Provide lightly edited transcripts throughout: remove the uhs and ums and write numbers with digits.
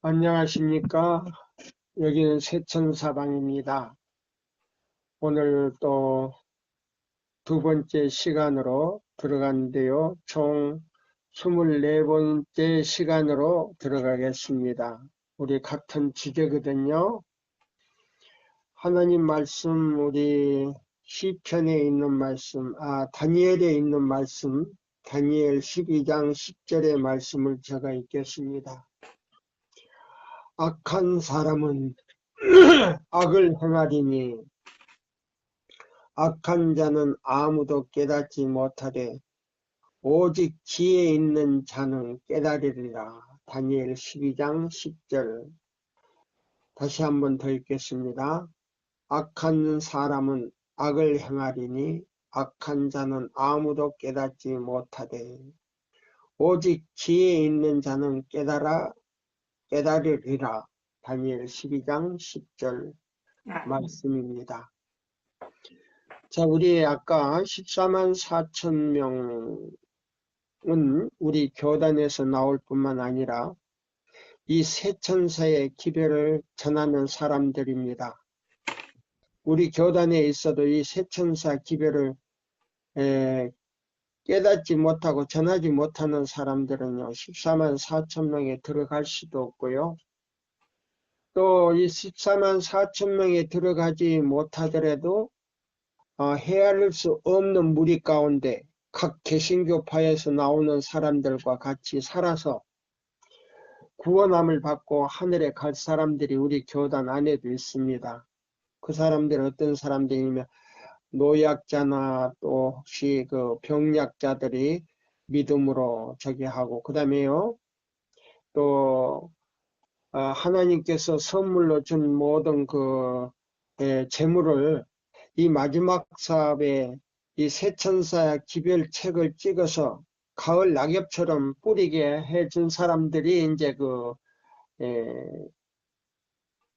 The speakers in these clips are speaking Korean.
안녕하십니까. 여기는 세천사방입니다. 오늘 또 두 번째 시간으로 들어갔는데요. 총 24번째 시간으로 들어가겠습니다. 우리 같은 주제거든요. 하나님 말씀, 우리 시편에 있는 말씀, 다니엘에 있는 말씀, 다니엘 12장 10절의 말씀을 제가 읽겠습니다. 악한 사람은 악을 행하리니 악한 자는 아무도 깨닫지 못하되 오직 지혜 있는 자는 깨달으리라. 다니엘 12장 10절. 다시 한번 더 읽겠습니다. 악한 사람은 악을 행하리니 악한 자는 아무도 깨닫지 못하되 오직 지혜 있는 자는 깨달으리라. 다니엘 12장 10절 말씀입니다. 자, 우리 아까 14만 4천 명은 우리 교단에서 나올 뿐만 아니라 이 세천사의 기별을 전하는 사람들입니다. 우리 교단에 있어도 이 세천사 기별을 깨닫지 못하고 전하지 못하는 사람들은요, 14만 4천 명에 들어갈 수도 없고요. 또 이 14만 4천 명에 들어가지 못하더라도 헤아릴 수 없는 무리 가운데 각 개신교파에서 나오는 사람들과 같이 살아서 구원함을 받고 하늘에 갈 사람들이 우리 교단 안에도 있습니다. 그 사람들은 어떤 사람들이냐면 노약자나 또 혹시 그 병약자들이 믿음으로 저기 하고, 그 다음에요 또 하나님께서 선물로 준 모든 그 재물을 이 마지막 사업에 이 세천사 기별책을 찍어서 가을 낙엽처럼 뿌리게 해준 사람들이 이제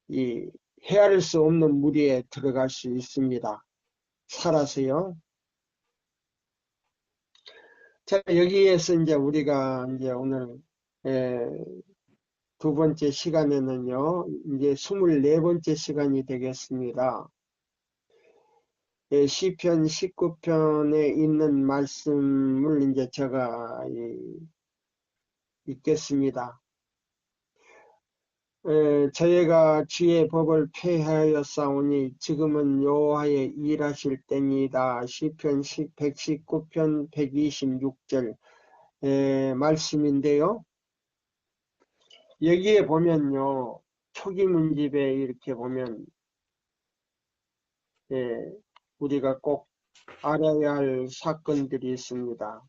이 헤아릴 수 없는 무리에 들어갈 수 있습니다. 살아서요. 자, 여기에서 이제 우리가 이제 오늘 두 번째 시간에는요, 이제 24번째 시간이 되겠습니다. 시편 19편에 있는 말씀을 이제 제가 읽겠습니다. 저희가 주의 법을 폐하였사오니 지금은 여호와의 일하실 때니이다. 시편 119편 126절 말씀인데요. 여기에 보면요, 초기 문집에 이렇게 보면 우리가 꼭 알아야 할 사건들이 있습니다.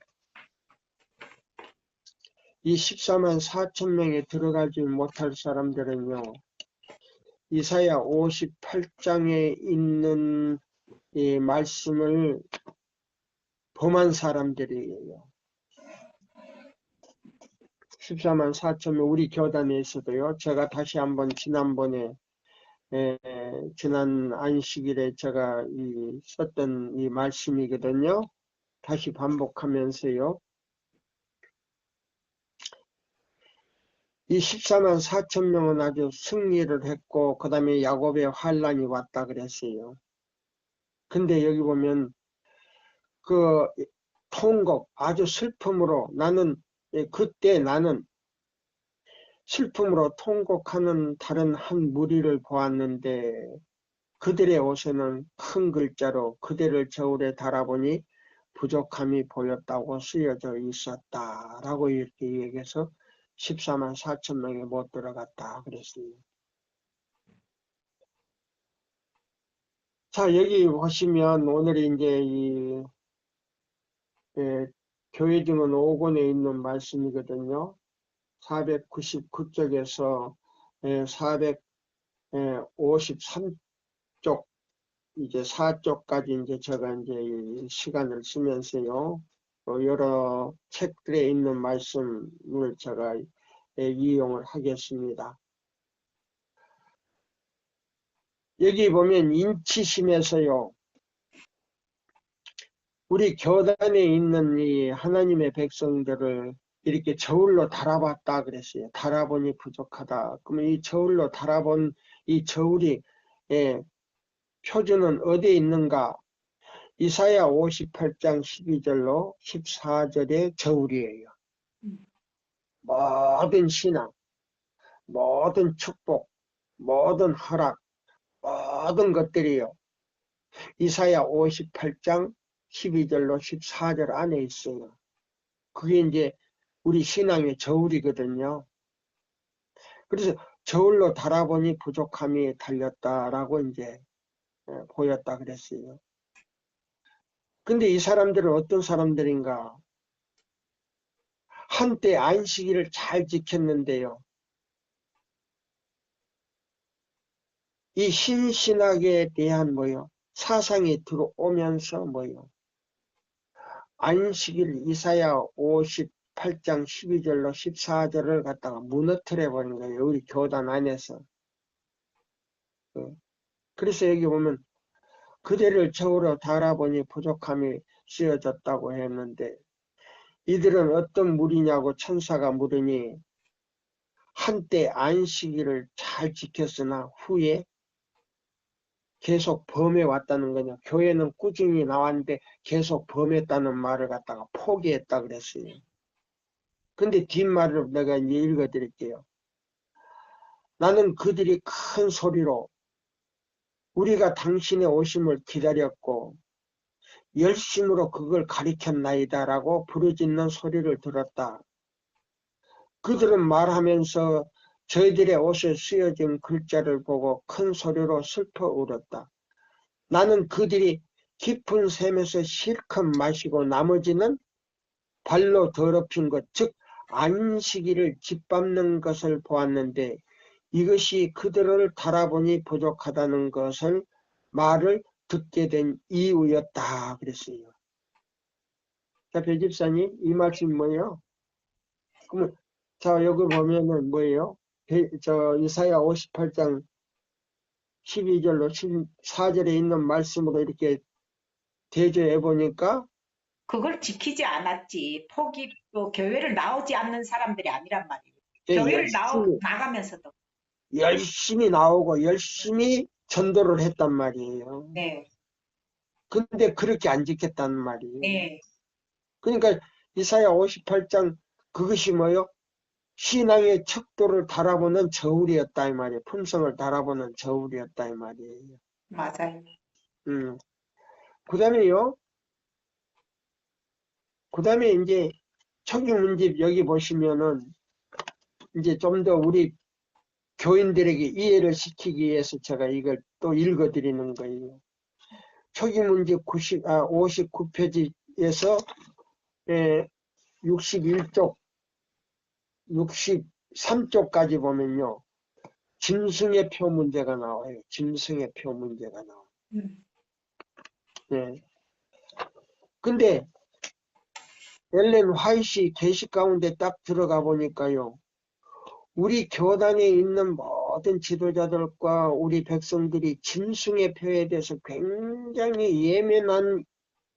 이 14만 4천 명에 들어가지 못할 사람들은요, 이사야 58장에 있는 이 말씀을 범한 사람들이에요. 14만 4천 명, 우리 교단에서도요, 제가 다시 한번 지난번에 지난 안식일에 제가 썼던 이 말씀이거든요. 다시 반복하면서요. 이 14만 4천 명은 아주 승리를 했고, 그 다음에 야곱의 환란이 왔다 그랬어요. 근데 여기 보면 그 통곡, 아주 슬픔으로 그때 나는 슬픔으로 통곡하는 다른 한 무리를 보았는데 그들의 옷에는 큰 글자로 그대를 저울에 달아보니 부족함이 보였다고 쓰여져 있었다라고 이렇게 얘기해서 14만 4천 명에 못 들어갔다 그랬습니다. 자, 여기 보시면 오늘 이제 교회 증언 5권에 있는 말씀이거든요. 499쪽에서 453쪽 이제 4쪽까지 이제 제가 이제 시간을 쓰면서요, 여러 책들에 있는 말씀을 제가 이용을 하겠습니다. 여기 보면 인치심에서요, 우리 교단에 있는 이 하나님의 백성들을 이렇게 저울로 달아봤다 그랬어요. 달아보니 부족하다. 그러면 이 저울로 달아본 이 저울이 예, 표준은 어디에 있는가? 이사야 58장 12절로 14절의 저울이에요. 모든 신앙, 모든 축복, 모든 허락, 모든 것들이요. 이사야 58장 12절로 14절 안에 있어요. 그게 이제 우리 신앙의 저울이거든요. 그래서 저울로 달아보니 부족함이 달렸다라고 이제 보였다 그랬어요. 근데 이 사람들은 어떤 사람들인가? 한때 안식일을 잘 지켰는데요. 이 신신학에 대한 뭐요? 사상이 들어오면서 뭐요? 안식일 이사야 58장 12절로 14절을 갖다가 무너뜨려 버린 거예요. 우리 교단 안에서. 그래서 여기 보면 그대를 저울로 달아보니 부족함이 쓰여졌다고 했는데 이들은 어떤 무리냐고 천사가 물으니 한때 안식일을 잘 지켰으나 후에 계속 범해 왔다는 거냐. 교회는 꾸준히 나왔는데 계속 범했다는 말을 갖다가 포기했다 그랬어요. 근데 뒷말을 내가 이제 읽어드릴게요. 나는 그들이 큰 소리로 우리가 당신의 오심을 기다렸고 열심으로 그걸 가리켰나이다 라고 부르짖는 소리를 들었다. 그들은 말하면서 저희들의 옷에 쓰여진 글자를 보고 큰 소리로 슬퍼 울었다. 나는 그들이 깊은 샘에서 실컷 마시고 나머지는 발로 더럽힌 것, 즉 안식일을 짓밟는 것을 보았는데 이것이 그들을 달아보니 부족하다는 것을 말을 듣게 된 이유였다 그랬어요. 자, 배 집사님, 이 말씀이 뭐예요? 그러면 자, 여기 보면은 뭐예요? 이사야 58장 12절로 14절에 있는 말씀으로 이렇게 대조해 보니까 그걸 지키지 않았지. 또 교회를 나오지 않는 사람들이 아니란 말이에요. 예, 교회를 나가면서도. 열심히 나오고 열심히 전도를 했단 말이에요. 네. 근데 그렇게 안 지켰단 말이에요. 네. 그러니까 이사야 58장 그것이 뭐요? 신앙의 척도를 달아보는 저울이었다 이 말이에요. 품성을 달아보는 저울이었다 이 말이에요. 맞아요. 그다음에요. 그다음에 이제 청중문집 여기 보시면은 이제 좀 더 우리 교인들에게 이해를 시키기 위해서 제가 이걸 또 읽어드리는 거예요. 초기문집 59페이지에서 61쪽, 63쪽까지 보면요. 짐승의 표 문제가 나와요. 짐승의 표 문제가 나와요. 네. 근데 엘렌 화이트 게시 가운데 딱 들어가 보니까요. 우리 교단에 있는 모든 지도자들과 우리 백성들이 짐승의 표에 대해서 굉장히 예민한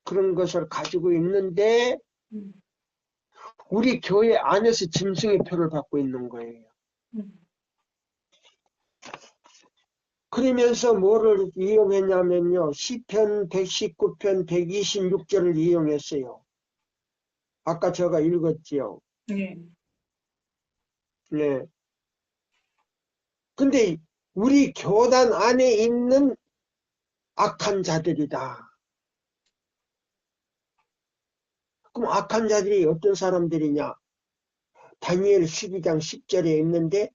그런 것을 가지고 있는데 우리 교회 안에서 짐승의 표를 받고 있는 거예요. 그러면서 뭐를 이용했냐면요. 시편 119편 126절을 이용했어요. 아까 제가 읽었지요. 네. 네. 근데 우리 교단 안에 있는 악한 자들이다. 그럼 악한 자들이 어떤 사람들이냐? 다니엘 12장 10절에 있는데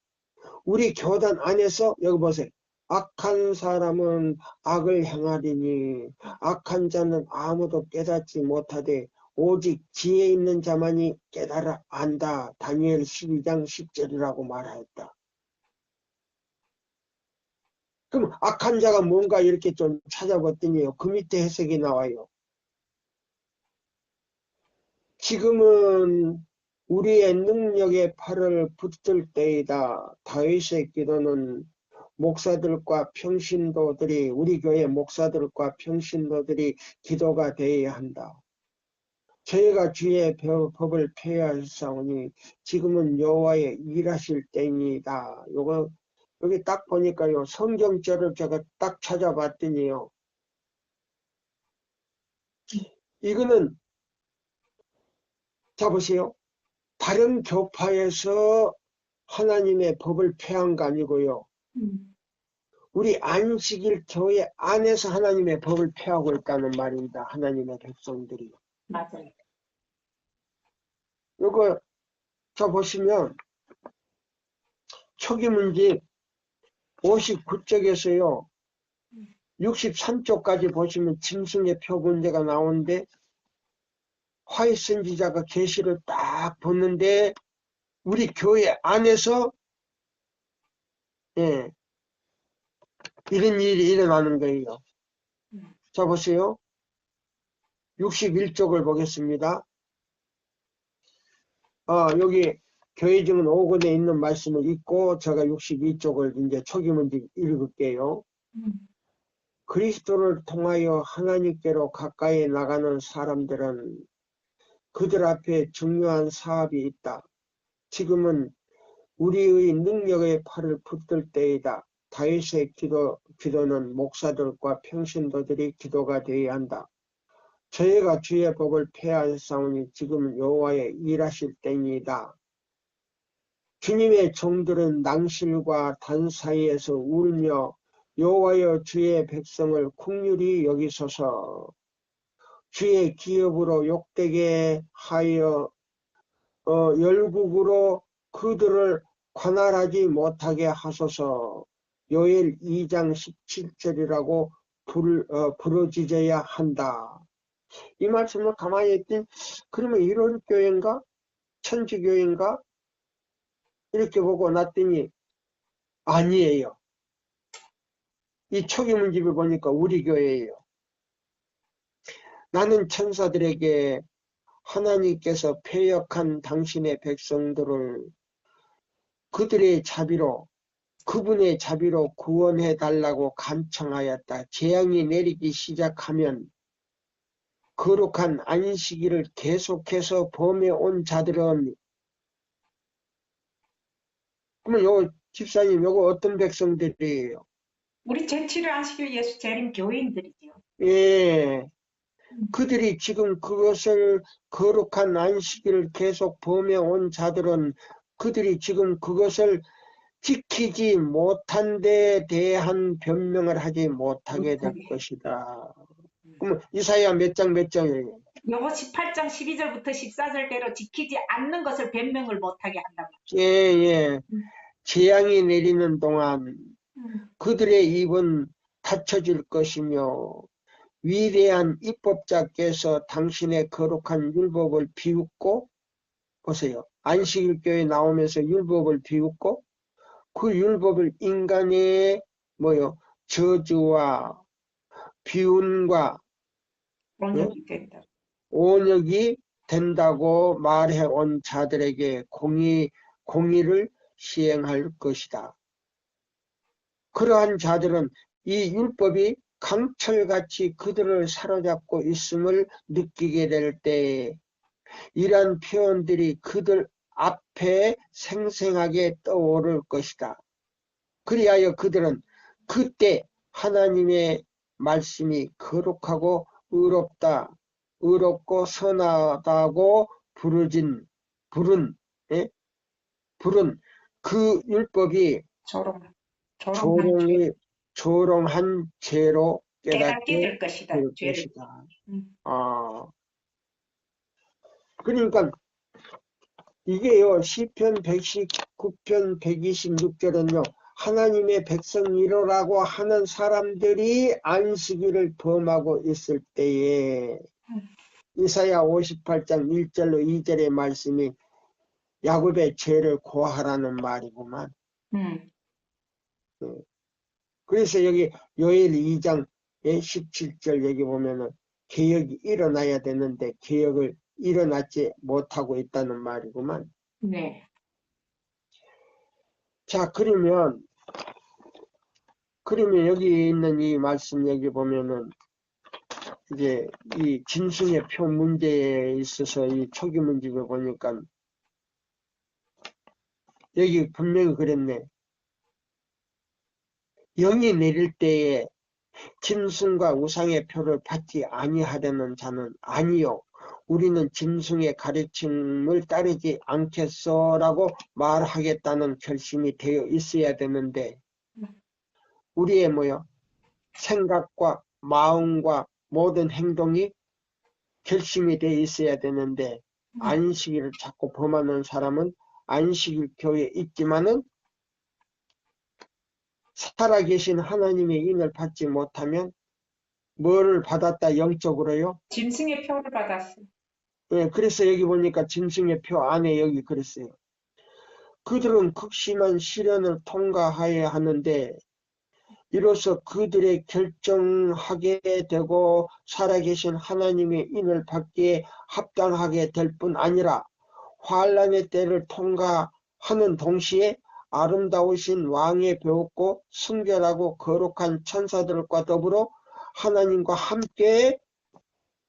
우리 교단 안에서 여기 보세요. 악한 사람은 악을 행하리니 악한 자는 아무도 깨닫지 못하되 오직 지혜 있는 자만이 깨달아 안다. 다니엘 12장 10절이라고 말하였다. 그럼 악한 자가 뭔가 이렇게 좀 찾아봤더니요. 그 밑에 해석이 나와요. 지금은 우리의 능력의 팔을 붙들 때이다. 다윗의 기도는 목사들과 평신도들이 우리 교회 목사들과 평신도들이 기도가 되어야 한다. 저희가 주의 법을 폐하였사오니 지금은 여호와의 일하실 때입니다. 요거 여기 딱 보니까요, 성경절을 제가 딱 찾아봤더니요, 이거는 자 보세요. 다른 교파에서 하나님의 법을 폐한 거 아니고요. 우리 안식일 교회 안에서 하나님의 법을 폐하고 있다는 말입니다. 하나님의 백성들이. 맞아요. 요거 자 보시면 초기문집 59쪽에서요. 63쪽까지 보시면 짐승의 표 문제가 나오는데 화해 선지자가 계시를 딱 보는데 우리 교회 안에서 예, 이런 일이 일어나는 거예요. 자 보세요. 61쪽을 보겠습니다. 여기 교회 증은 5권에 있는 말씀을 읽고 제가 62쪽을 이제 초기문집 읽을게요. 그리스도를 통하여 하나님께로 가까이 나가는 사람들은 그들 앞에 중요한 사업이 있다. 지금은 우리의 능력의 팔을 붙들 때이다. 다윗의 기도는 목사들과 평신도들이 기도가 되어야 한다. 저희가 주의 법을 폐하였사오니 지금은 여호와의 일하실 때입니다. 주님의 종들은 낭실과 단 사이에서 울며 여호와여 주의 백성을 긍휼히 여기소서. 주의 기업으로 욕되게 하여 열국으로 그들을 관할하지 못하게 하소서. 요엘 2장 17절이라고 부르짖어야 한다. 이 말씀을 가만히 했더니 그러면 1월 교회인가? 천주교인가? 이렇게 보고 났더니 아니에요. 이 초기문집을 보니까 우리 교회예요. 나는 천사들에게 하나님께서 패역한 당신의 백성들을 그들의 자비로 그분의 자비로 구원해 달라고 간청하였다. 재앙이 내리기 시작하면 거룩한 안식일을 계속해서 범해온 자들은 그러면 요 집사님 요거 어떤 백성들이에요? 우리 제7일 안식일 예수 재림 교인들이죠. 예. 그들이 지금 그것을 거룩한 안식일을 계속 범해온 자들은 그들이 지금 그것을 지키지 못한 데 대한 변명을 하지 못하게 될 것이다. 그러면 이사야 몇 장 몇 장이에요? 요거 18장 12절부터 14절대로 지키지 않는 것을 변명을 못하게 한다. 예, 예. 재앙이 내리는 동안 그들의 입은 닫혀질 것이며 위대한 입법자께서 당신의 거룩한 율법을 비웃고 보세요. 안식일교회 나오면서 율법을 비웃고 그 율법을 인간의 저주와 비운과 온전히 된다. 온역이 된다고 말해온 자들에게 공의를 시행할 것이다. 그러한 자들은 이 율법이 강철같이 그들을 사로잡고 있음을 느끼게 될 때에 이러한 표현들이 그들 앞에 생생하게 떠오를 것이다. 그리하여 그들은 그때 하나님의 말씀이 거룩하고 의롭고 선하다고 부른 그 율법이 조롱한 죄로 깨닫게 될 것이다. 될 것이다. 그러니까 이게요, 시편 119편 126절은요, 하나님의 백성이라고 하는 사람들이 안식일을 범하고 있을 때에 이사야 58장 1절로 2절의 말씀이 야곱의 죄를 고하라는 말이구만. 그래서 여기 요엘 2장 17절 여기 보면은 개혁이 일어나야 되는데 개혁을 일어나지 못하고 있다는 말이구만. 네. 자, 그러면 여기 있는 이 말씀 여기 보면은 이제 이 짐승의 표 문제에 있어서 이 초기 문집에 보니까 여기 분명히 그랬네. 영이 내릴 때에 짐승과 우상의 표를 받지 아니하려는 자는 아니요. 우리는 짐승의 가르침을 따르지 않겠소라고 말하겠다는 결심이 되어 있어야 되는데 우리의 생각과 마음과 모든 행동이 결심이 되어 있어야 되는데 안식일을 자꾸 범하는 사람은 안식일 교회에 있지만은 살아계신 하나님의 인을 받지 못하면 뭐를 받았다 영적으로요? 짐승의 표를 받았어. 예, 그래서 여기 보니까 짐승의 표 안에 여기 그랬어요. 그들은 극심한 시련을 통과해야 하는데 이로써 그들의 결정하게 되고 살아계신 하나님의 인을 받기에 합당하게 될 뿐 아니라 환란의 때를 통과하는 동시에 아름다우신 왕의 배웠고 순결하고 거룩한 천사들과 더불어 하나님과 함께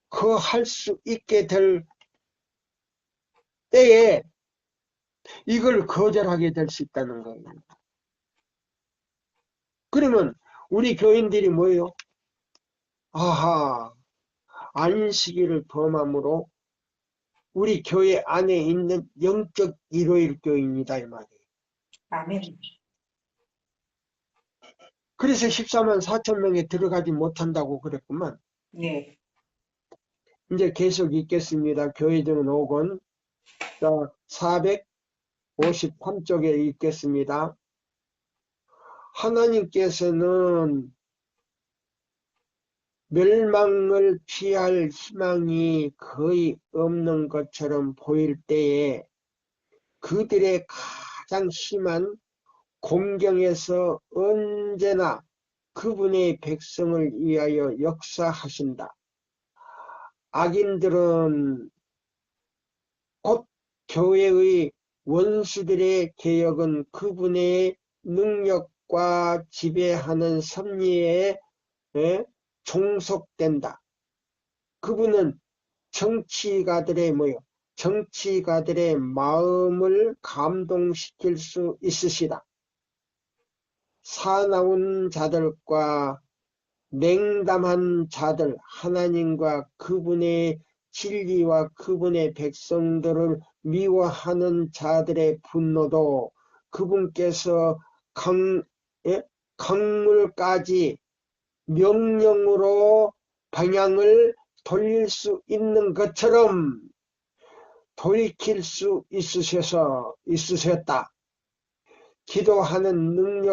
거할 수 있게 될 때에 이걸 거절하게 될 수 있다는 거예요. 그러면 우리 교인들이 뭐예요? 아하, 안식일을 범함으로 우리 교회 안에 있는 영적 일요일 교인이다 이 말이에요. 아멘. 그래서 14만 4천 명에 들어가지 못한다고 그랬구만. 네. 이제 계속 읽겠습니다. 교회 등 5권 453쪽에 읽겠습니다. 하나님께서는 멸망을 피할 희망이 거의 없는 것처럼 보일 때에 그들의 가장 심한 공경에서 언제나 그분의 백성을 위하여 역사하신다. 악인들은 곧 교회의 원수들의 개혁은 그분의 능력과 지배하는 섭리에 종속된다. 그분은 정치가들의 마음을 감동시킬 수 있으시다. 사나운 자들과 냉담한 자들, 하나님과 그분의 진리와 그분의 백성들을 미워하는 자들의 분노도 그분께서 강물까지 명령으로 방향을 돌릴 수 있는 것처럼 돌이킬 수 있으셨다. 기도하는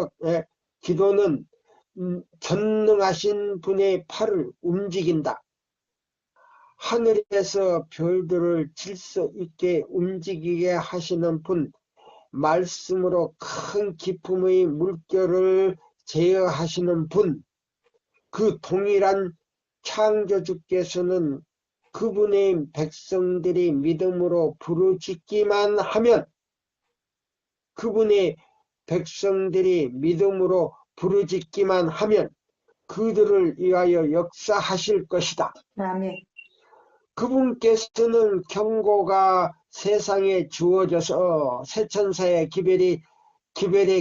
기도는 전능하신 분의 팔을 움직인다. 하늘에서 별들을 질서 있게 움직이게 하시는 분, 말씀으로 큰 기품의 물결을 제어하시는 분, 그 동일한 창조주께서는 그분의 백성들이 믿음으로 부르짖기만 하면 그분의 백성들이 믿음으로 부르짖기만 하면 그들을 위하여 역사하실 것이다. 아멘. 그분께서는 경고가 세상에 주어져서 세천사의 기별의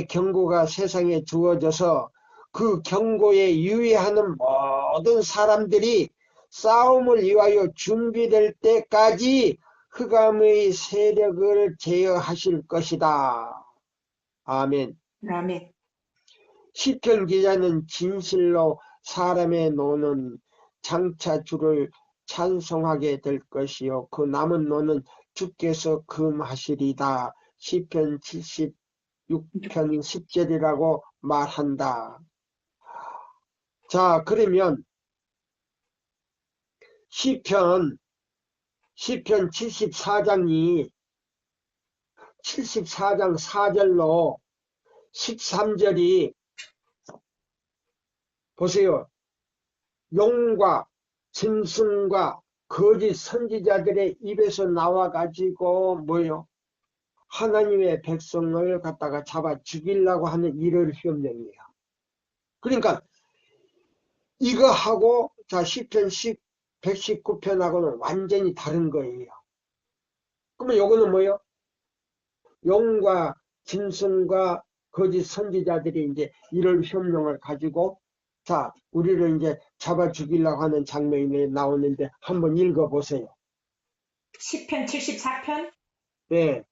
경고가 세상에 주어져서 그 경고에 유의하는 모든 사람들이 싸움을 위하여 준비될 때까지 흑암의 세력을 제어하실 것이다. 아멘. 아멘. 시편 기자는 진실로 사람의 노는 장차 주를 찬송하게 될 것이요 그 남은 노는 주께서 금하시리다. 시편 76편 10절이라고 말한다. 자, 그러면 시편 74장 4절로 13절이 보세요. 용과 짐승과 거짓 선지자들의 입에서 나와가지고 하나님의 백성을 갖다가 잡아 죽이려고 하는 일을 협령이에요. 그러니까 이거 하고 자 시편 119편하고는 완전히 다른 거예요. 그러면 요거는 뭐예요? 용과 짐승과 거짓 선지자들이 이제 이럴 협력을 가지고 자, 우리를 이제 잡아 죽이려고 하는 장면이 나오는데 한번 읽어보세요. 시편 74편? 네,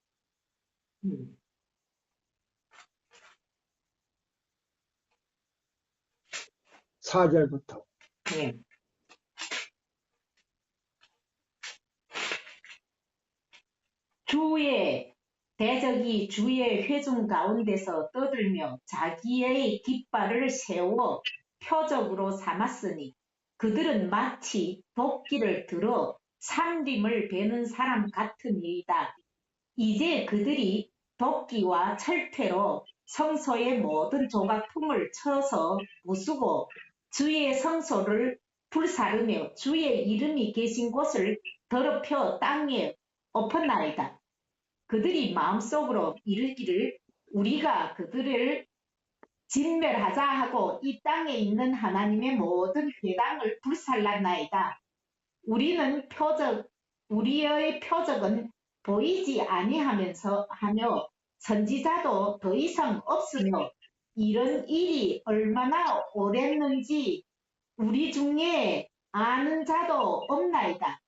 4절부터. 네. 주의 대적이 주의 회중 가운데서 떠들며 자기의 깃발을 세워 표적으로 삼았으니 그들은 마치 도끼를 들어 삼림을 베는 사람 같으니이다. 이제 그들이 도끼와 철퇴로 성소의 모든 조각품을 쳐서 부수고 주의 성소를 불사르며 주의 이름이 계신 곳을 더럽혀 땅에 엎었나이다. 그들이 마음속으로 이르기를 우리가 그들을 진멸하자 하고 이 땅에 있는 하나님의 모든 회당을 불살랐나이다. 우리의 표적은 보이지 아니하면서 하며 선지자도 더 이상 없으며 이런 일이 얼마나 오랬는지 우리 중에 아는 자도 없나이다.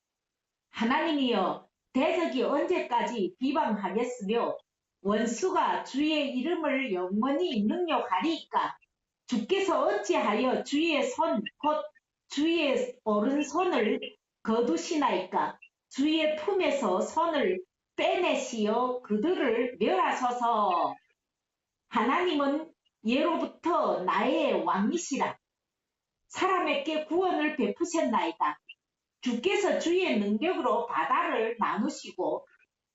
하나님이여 대적이 언제까지 비방하겠으며 원수가 주의 이름을 영원히 능욕하리이까. 주께서 어찌하여 주의 손 곧 주의 오른손을 거두시나이까. 주의 품에서 손을 빼내시어 그들을 멸하소서. 하나님은 예로부터 나의 왕이시라. 사람에게 구원을 베푸셨나이다. 주께서 주의 능력으로 바다를 나누시고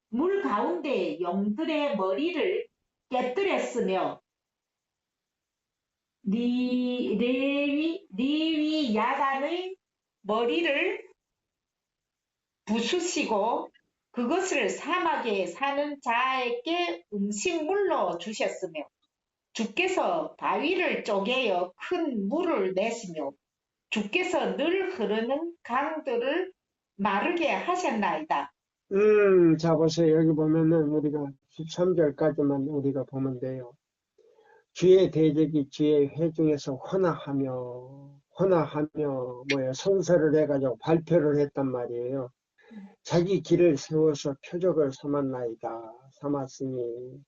물 가운데 용들의 머리를 깨뜨렸으며 리위야단의 머리를 부수시고 그것을 사막에 사는 자에게 음식물로 주셨으며 주께서 바위를 쪼개어 큰 물을 내시며 주께서 늘 흐르는 강들을 마르게 하셨나이다. 자, 보세요. 여기 보면은 우리가 13절까지만 우리가 보면 돼요. 주의 대적이 주의 회중에서 헌화하며 뭐야 성사를 해가지고 발표를 했단 말이에요. 자기 길을 세워서 표적을 삼았으니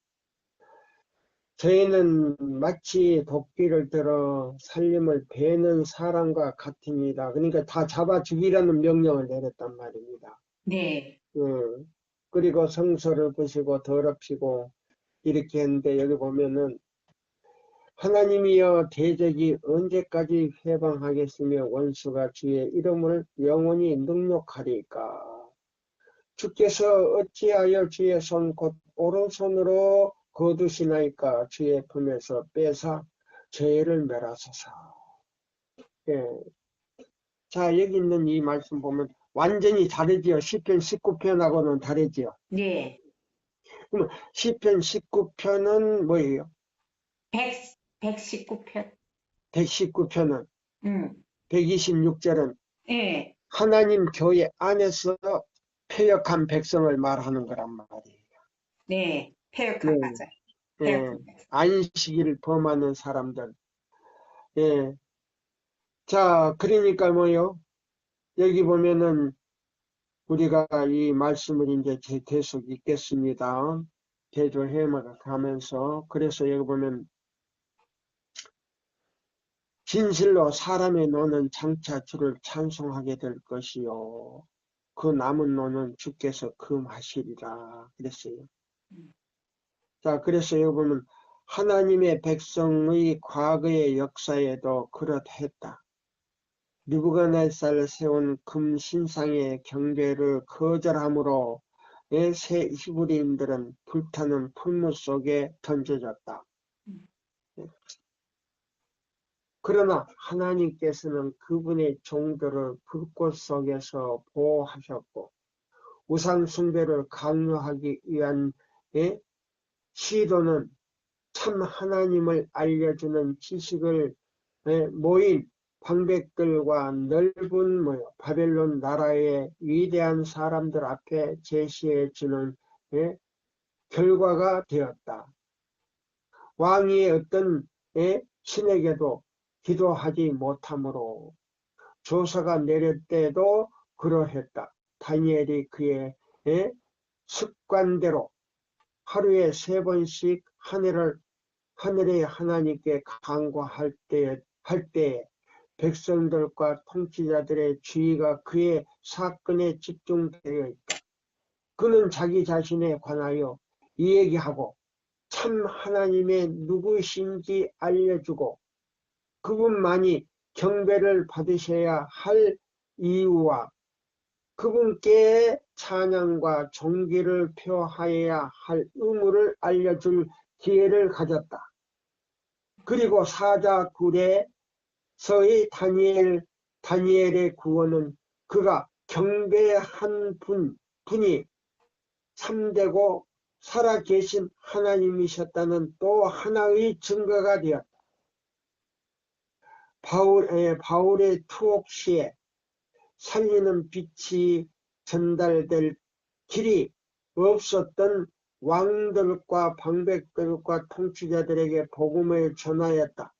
저희는 마치 도끼를 들어 살림을 베는 사람과 같습니다. 그러니까 다 잡아 죽이라는 명령을 내렸단 말입니다. 네. 그리고 성소를 부시고 더럽히고 이렇게 했는데 여기 보면은 하나님이여 대적이 언제까지 회방하겠으며 원수가 주의 이름을 영원히 능욕하리까. 주께서 어찌하여 주의 손 곧 오른손으로 거두시나이까. 주의 품에서 빼사 죄를 멸하소서. 예. 자, 여기 있는 이 말씀 보면 완전히 다르지요. 시편 19편하고는 다르지요. 네. 그러면 시편 19편은 뭐예요? 119편. 119편은 126절은 네. 하나님 교회 안에서 패역한 백성을 말하는 거란 말이에요. 네. 폐역한 맞아요. 폐역한 백성. 안식일을 범하는 사람들. 예. 자, 그러니까 뭐요? 여기 보면은 우리가 이 말씀을 이제 계속 읽겠습니다. 개조해 가면서. 그래서 여기 보면 진실로 사람의 노는 장차 주를 찬송하게 될 것이요. 그 남은 노는 주께서 금하시리라 그랬어요. 자, 그래서 여기 보면 하나님의 백성의 과거의 역사에도 그렇했다. 느부갓네살을 세운 금 신상의 경배를 거절함으로 새 히브리인들은 불타는 풀무 속에 던져졌다. 그러나 하나님께서는 그분의 종들을 불꽃 속에서 보호하셨고 우상 숭배를 강요하기 위한 시도는 참 하나님을 알려주는 지식을 모인 방백들과 넓은 바벨론 나라의 위대한 사람들 앞에 제시해 주는 결과가 되었다. 왕이 어떤 신에게도 기도하지 못하므로 조사가 내릴 때도 그러했다. 다니엘이 그의 습관대로 하루에 3번씩 하늘의 하나님께 간구할 때에 백성들과 통치자들의 주의가 그의 사건에 집중되어 있다. 그는 자기 자신에 관하여 이야기하고 참 하나님의 누구신지 알려주고 그분만이 경배를 받으셔야 할 이유와 그분께 찬양과 존귀를 표하여야 할 의무를 알려줄 기회를 가졌다. 그리고 사자굴에서의 다니엘의 구원은 그가 경배한 분이 참되고 살아계신 하나님이셨다는 또 하나의 증거가 되었다. 바울의 투옥 시에 살리는 빛이 전달될 길이 없었던 왕들과 방백들과 통치자들에게 복음을 전하였다.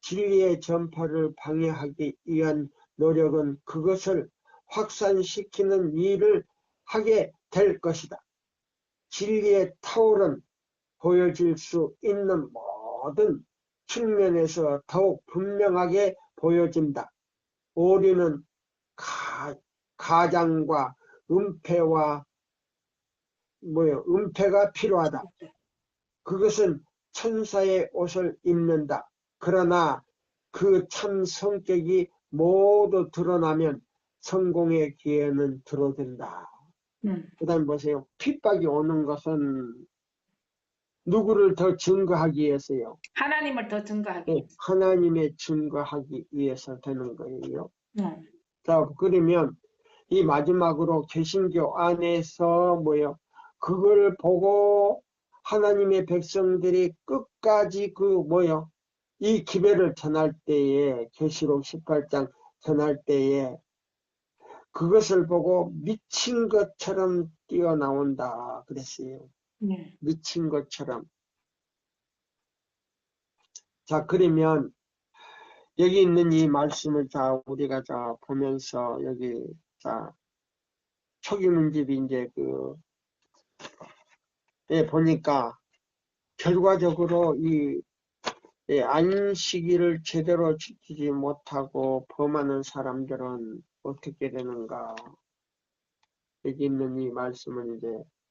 진리의 전파를 방해하기 위한 노력은 그것을 확산시키는 일을 하게 될 것이다. 진리의 타올은 보여질 수 있는 모든 측면에서 더욱 분명하게 보여진다. 오류는 가장과 은폐가 필요하다. 그것은 천사의 옷을 입는다. 그러나 그 참 성격이 모두 드러나면 성공의 기회는 들어든다. 그 다음 보세요. 핍박이 오는 것은 누구를 더 증거하기 위해서요? 하나님을 더 증거하기 위해서. 하나님의 증거하기 위해서 되는 거예요. 응. 자, 그러면 이 마지막으로 개신교 안에서 그걸 보고 하나님의 백성들이 끝까지 이 기별을 전할 때에 계시록 18장 전할 때에 그것을 보고 미친 것처럼 뛰어나온다 그랬어요. 미친 것처럼. 자, 그러면 여기 있는 이 말씀을 우리가 보면서 여기 초기문집이 이제 보니까 결과적으로 이 안식일을 제대로 지키지 못하고 범하는 사람들은 어떻게 되는가? 여기 있는 이 말씀을 이제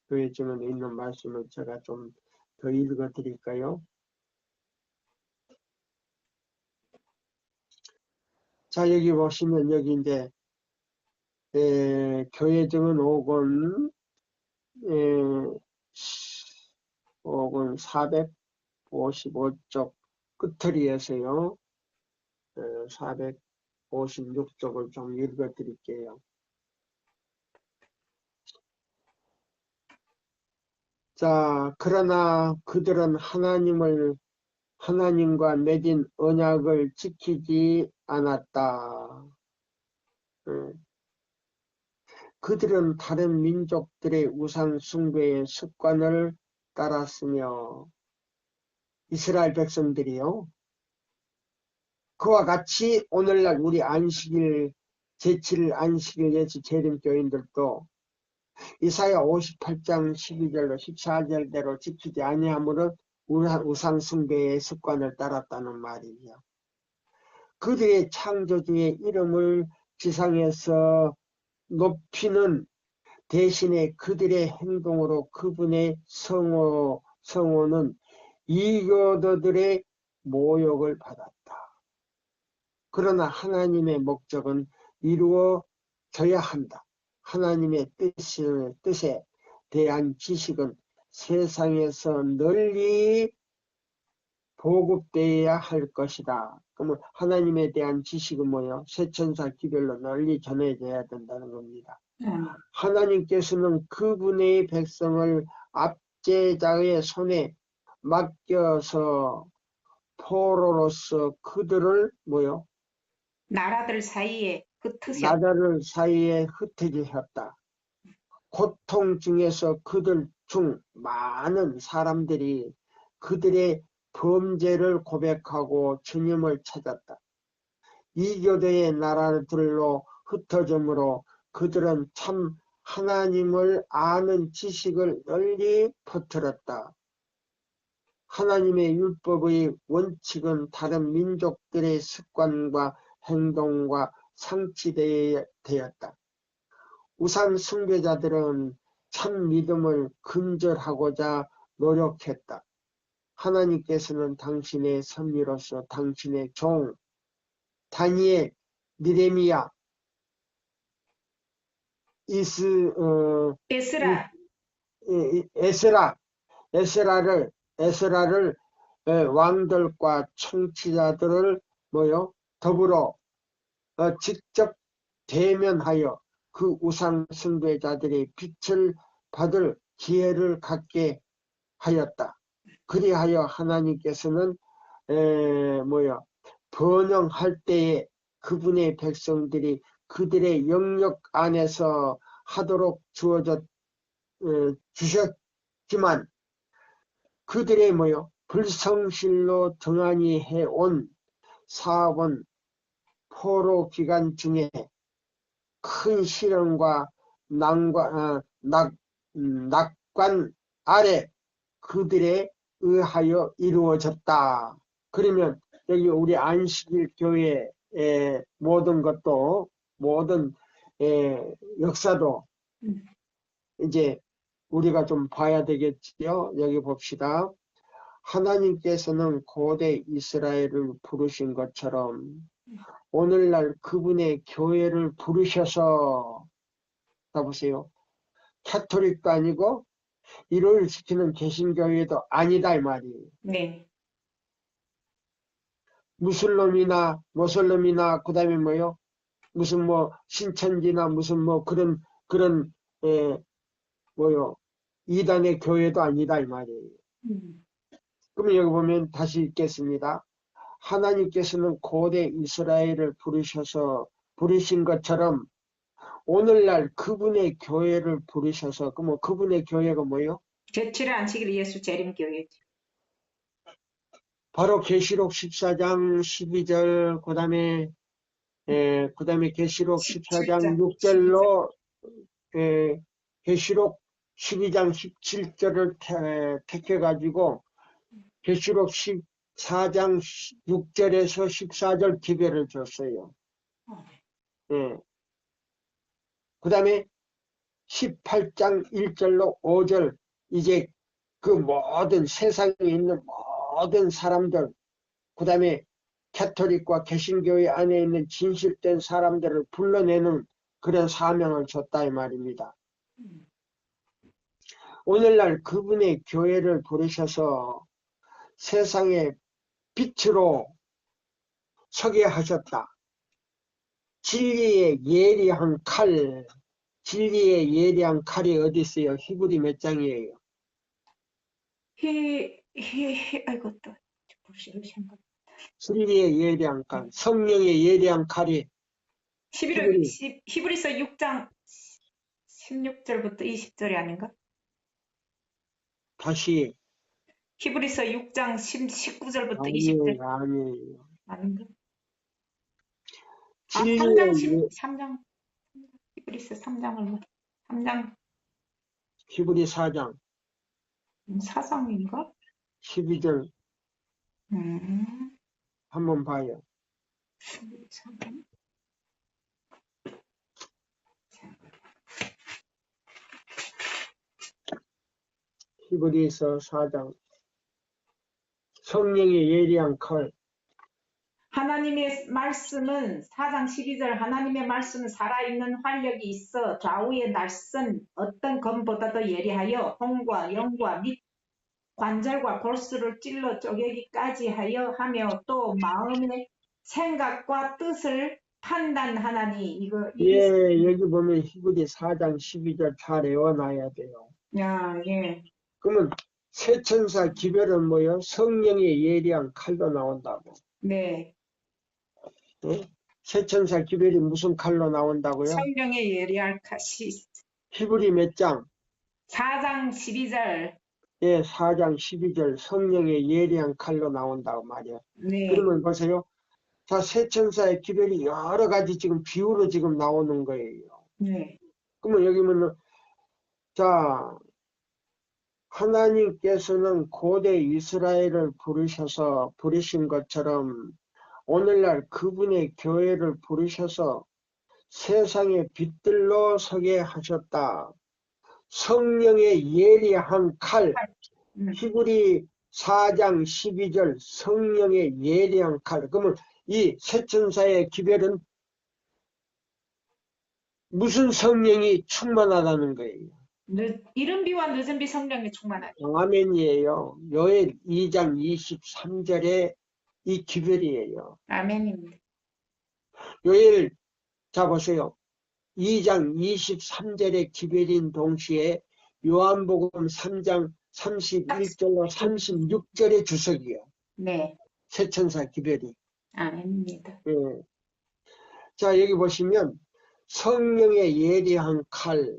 교회증언에 있는 말씀을 제가 좀 더 읽어 드릴까요? 자, 여기 보시면 여기 이제 교회증언 5권 455쪽 끝터리에서요. 456쪽을 좀 읽어 드릴게요. 자, 그러나 그들은 하나님과 맺은 언약을 지키지 않았다. 그들은 다른 민족들의 우상 숭배의 습관을 따랐으며 이스라엘 백성들이요. 그와 같이 오늘날 우리 안식일 제7일 안식일 예수 재림교인들도 이사야 58장 12절로 14절대로 지키지 아니하므로 우상 숭배의 습관을 따랐다는 말이죠. 그들의 창조주의 이름을 지상에서 높이는 대신에 그들의 행동으로 그분의 성호는 이교도들의 모욕을 받았다. 그러나 하나님의 목적은 이루어져야 한다. 하나님의 뜻에 대한 지식은 세상에서 널리 보급되어야 할 것이다. 그러면 하나님에 대한 지식은 뭐예요? 세천사 기별로 널리 전해져야 된다는 겁니다. 하나님께서는 그분의 백성을 압제자의 손에 맡겨서 포로로서 그들을 나라들 사이에 흩으셨다. 나라들 사이에 흩어지셨다. 고통 중에서 그들 중 많은 사람들이 그들의 범죄를 고백하고 주님을 찾았다. 이교도의 나라들로 흩어짐으로 그들은 참 하나님을 아는 지식을 널리 퍼뜨렸다. 하나님의 율법의 원칙은 다른 민족들의 습관과 행동과 상치되었다. 우상 숭배자들은 참 믿음을 근절하고자 노력했다. 하나님께서는 당신의 섭리로서 당신의 종 다니엘, 느헤미야, 에스라, 에스라를 왕들과 총치자들을 더불어 직접 대면하여 그 우상 숭배자들의 빛을 받을 기회를 갖게 하였다. 그리하여 하나님께서는 번영할 때에 그분의 백성들이 그들의 영역 안에서 하도록 주셨지만 그들의 불성실로 등한히 해온 사업은 포로 기간 중에 큰 시련과 낙관 아래 그들에 의하여 이루어졌다. 그러면 여기 우리 안식일 교회의 모든 것도 모든 역사도 이제 우리가 좀 봐야 되겠지요. 여기 봅시다. 하나님께서는 고대 이스라엘을 부르신 것처럼 오늘날 그분의 교회를 부르셔서 보세요. 카톨릭도 아니고 일요일 지키는 개신교회도 아니다 이 말이에요. 네. 무슬림이나 그다음에 무슨 신천지나 무슨 그런 이단의 교회도 아니다 이 말이에요. 그러면 여기 보면 다시 읽겠습니다. 하나님께서는 고대 이스라엘을 부르신 것처럼 오늘날 그분의 교회를 부르셔서 그분의 교회가 뭐예요? 제7회 안식일 예수 재림교회죠. 바로 계시록 14장 12절 그다음에 계시록 14장 6절로 계시록 12장 17절을 택해가지고 계시록 14장 6절에서 14절 기별을 줬어요. 그 다음에 18장 1절로 5절 이제 그 모든 세상에 있는 모든 사람들 그 다음에 가톨릭과 개신교회 안에 있는 진실된 사람들을 불러내는 그런 사명을 줬다 이 말입니다. 오늘날 그분의 교회를 부르셔서 세상의 빛으로 서게 하셨다. 진리의 예리한 칼이 어디 있어요? 히브리 몇 장이에요? 아이고 또 불씨를 생각. 진리의 예리한 칼, 성령의 예리한 칼이 히브리서 6장 16절부터 20절이 아닌가? 다시 히브리서 6장 19절부터 아니에요, 20절 아니에요. 아닌가? 진리의 3장 히브리서 3장을 3장 히브리 4장 4장인가? 12절 한번 봐요. 히브리서 4장 성령의 예리한 칼. 하나님의 말씀은 4장 12절 하나님의 말씀은 살아있는 활력이 있어 좌우에 날선 어떤 검보다도 예리하여 혼과 영과 및 관절과 골수를 찔러 쪼개기까지 하며 또 마음의 생각과 뜻을 판단하나니 여기 보면 히브리 4장 12절 잘 외워놔야 돼요. 예. 그러면 세천사 기별은 뭐요? 성령의 예리한 칼도 나온다고. 네. 세천사 기별이 무슨 칼로 나온다고요? 성령의 예리한 히브리 몇 장? 4장 12절. 예, 4장 12절 성령의 예리한 칼로 나온다고 말이에요. 네, 그러면 보세요. 자, 세천사의 기별이 여러 가지 지금 비유로 지금 나오는 거예요. 네, 그러면 여기 보면 자, 하나님께서는 고대 이스라엘을 부르신 것처럼 오늘날 그분의 교회를 부르셔서 세상의 빛들로 서게 하셨다. 성령의 예리한 칼, 히브리 4장 12절 성령의 예리한 칼. 그러면 이 세천사의 기별은 무슨 성령이 충만하다는 거예요? 이른 비와 늦은 비 성령이 충만하다. 아멘이에요. 요엘 2장 23절에 이 기별이에요. 아멘입니다. 요엘 자 보세요. 2장 23절의 기별인 동시에 요한복음 3장 31절로 36절의 주석이요. 네, 세천사 기별이. 아멘입니다. 예. 자 여기 보시면 성령의 예리한 칼,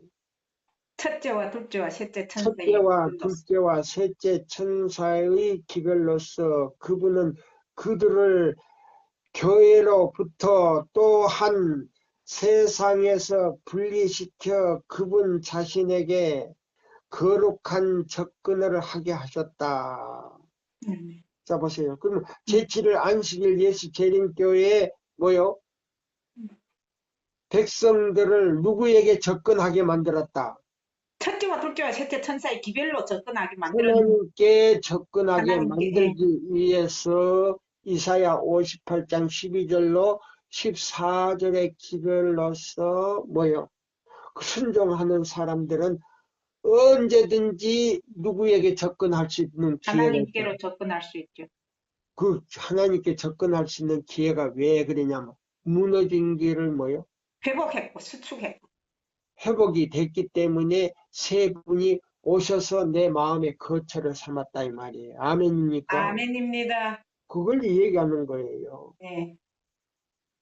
첫째와 둘째와 셋째 천사의 첫째와 기별로서. 둘째와 셋째 천사의 기별로서 그분은 그들을 교회로부터 또한 세상에서 분리시켜 그분 자신에게 거룩한 접근을 하게 하셨다. 자 보세요. 그러면 제7일 안식일 예수 재림교회에 뭐요? 백성들을 누구에게 접근하게 만들었다? 첫째와 둘째와 셋째 천사의 기별로 접근하게 만들었는 하나님께 접근하게 하나님께, 만들기 위해서 이사야 58장 12절로 14절의 기별로서 뭐요? 순종하는 사람들은 언제든지 누구에게 접근할 수 있는 기회가 하나님께로 있다. 접근할 수 있죠. 그 하나님께 접근할 수 있는 기회가 왜 그러냐면 무너진 길을 뭐요? 회복했고 수축했고. 회복이 됐기 때문에 세 분이 오셔서 내 마음의 거처를 삼았다 이 말이에요. 아멘입니까? 아멘입니다. 그걸 얘기하는 거예요. 네,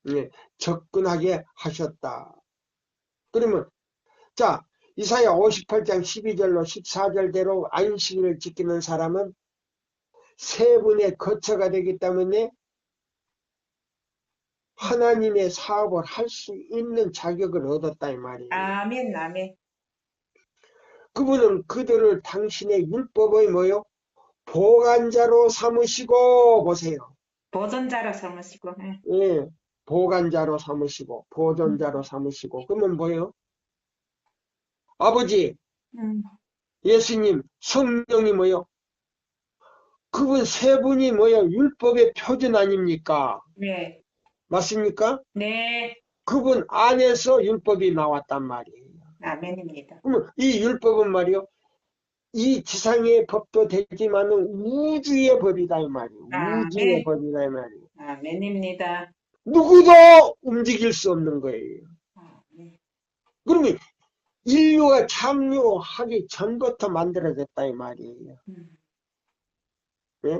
네, 접근하게 하셨다. 그러면 자 이사야 58장 12절로 14절대로 안식일을 지키는 사람은 세 분의 거처가 되기 때문에 하나님의 사업을 할 수 있는 자격을 얻었다 이 말이에요. 아멘, 아멘. 그분은 그들을 당신의 율법의 뭐요? 보관자로 삼으시고 보세요. 보존자로 삼으시고. 네. 예, 보관자로 삼으시고 보존자로 삼으시고 그러면 뭐예요? 아버지, 음, 예수님, 성령이 뭐요? 그분 세 분이 뭐요? 율법의 표준 아닙니까? 네, 맞습니까? 네, 그분 안에서 율법이 나왔단 말이에요. 아멘입니다. 그러면 이 율법은 말이요. 이 지상의 법도 되지만은 우주의 법이다 이 말이에요. 우주의 아멘, 법이다 이 말이에요. 아멘입니다. 누구도 움직일 수 없는 거예요. 아멘. 그러면 인류가 창조하기 전부터 만들어졌다 이 말이에요. 예?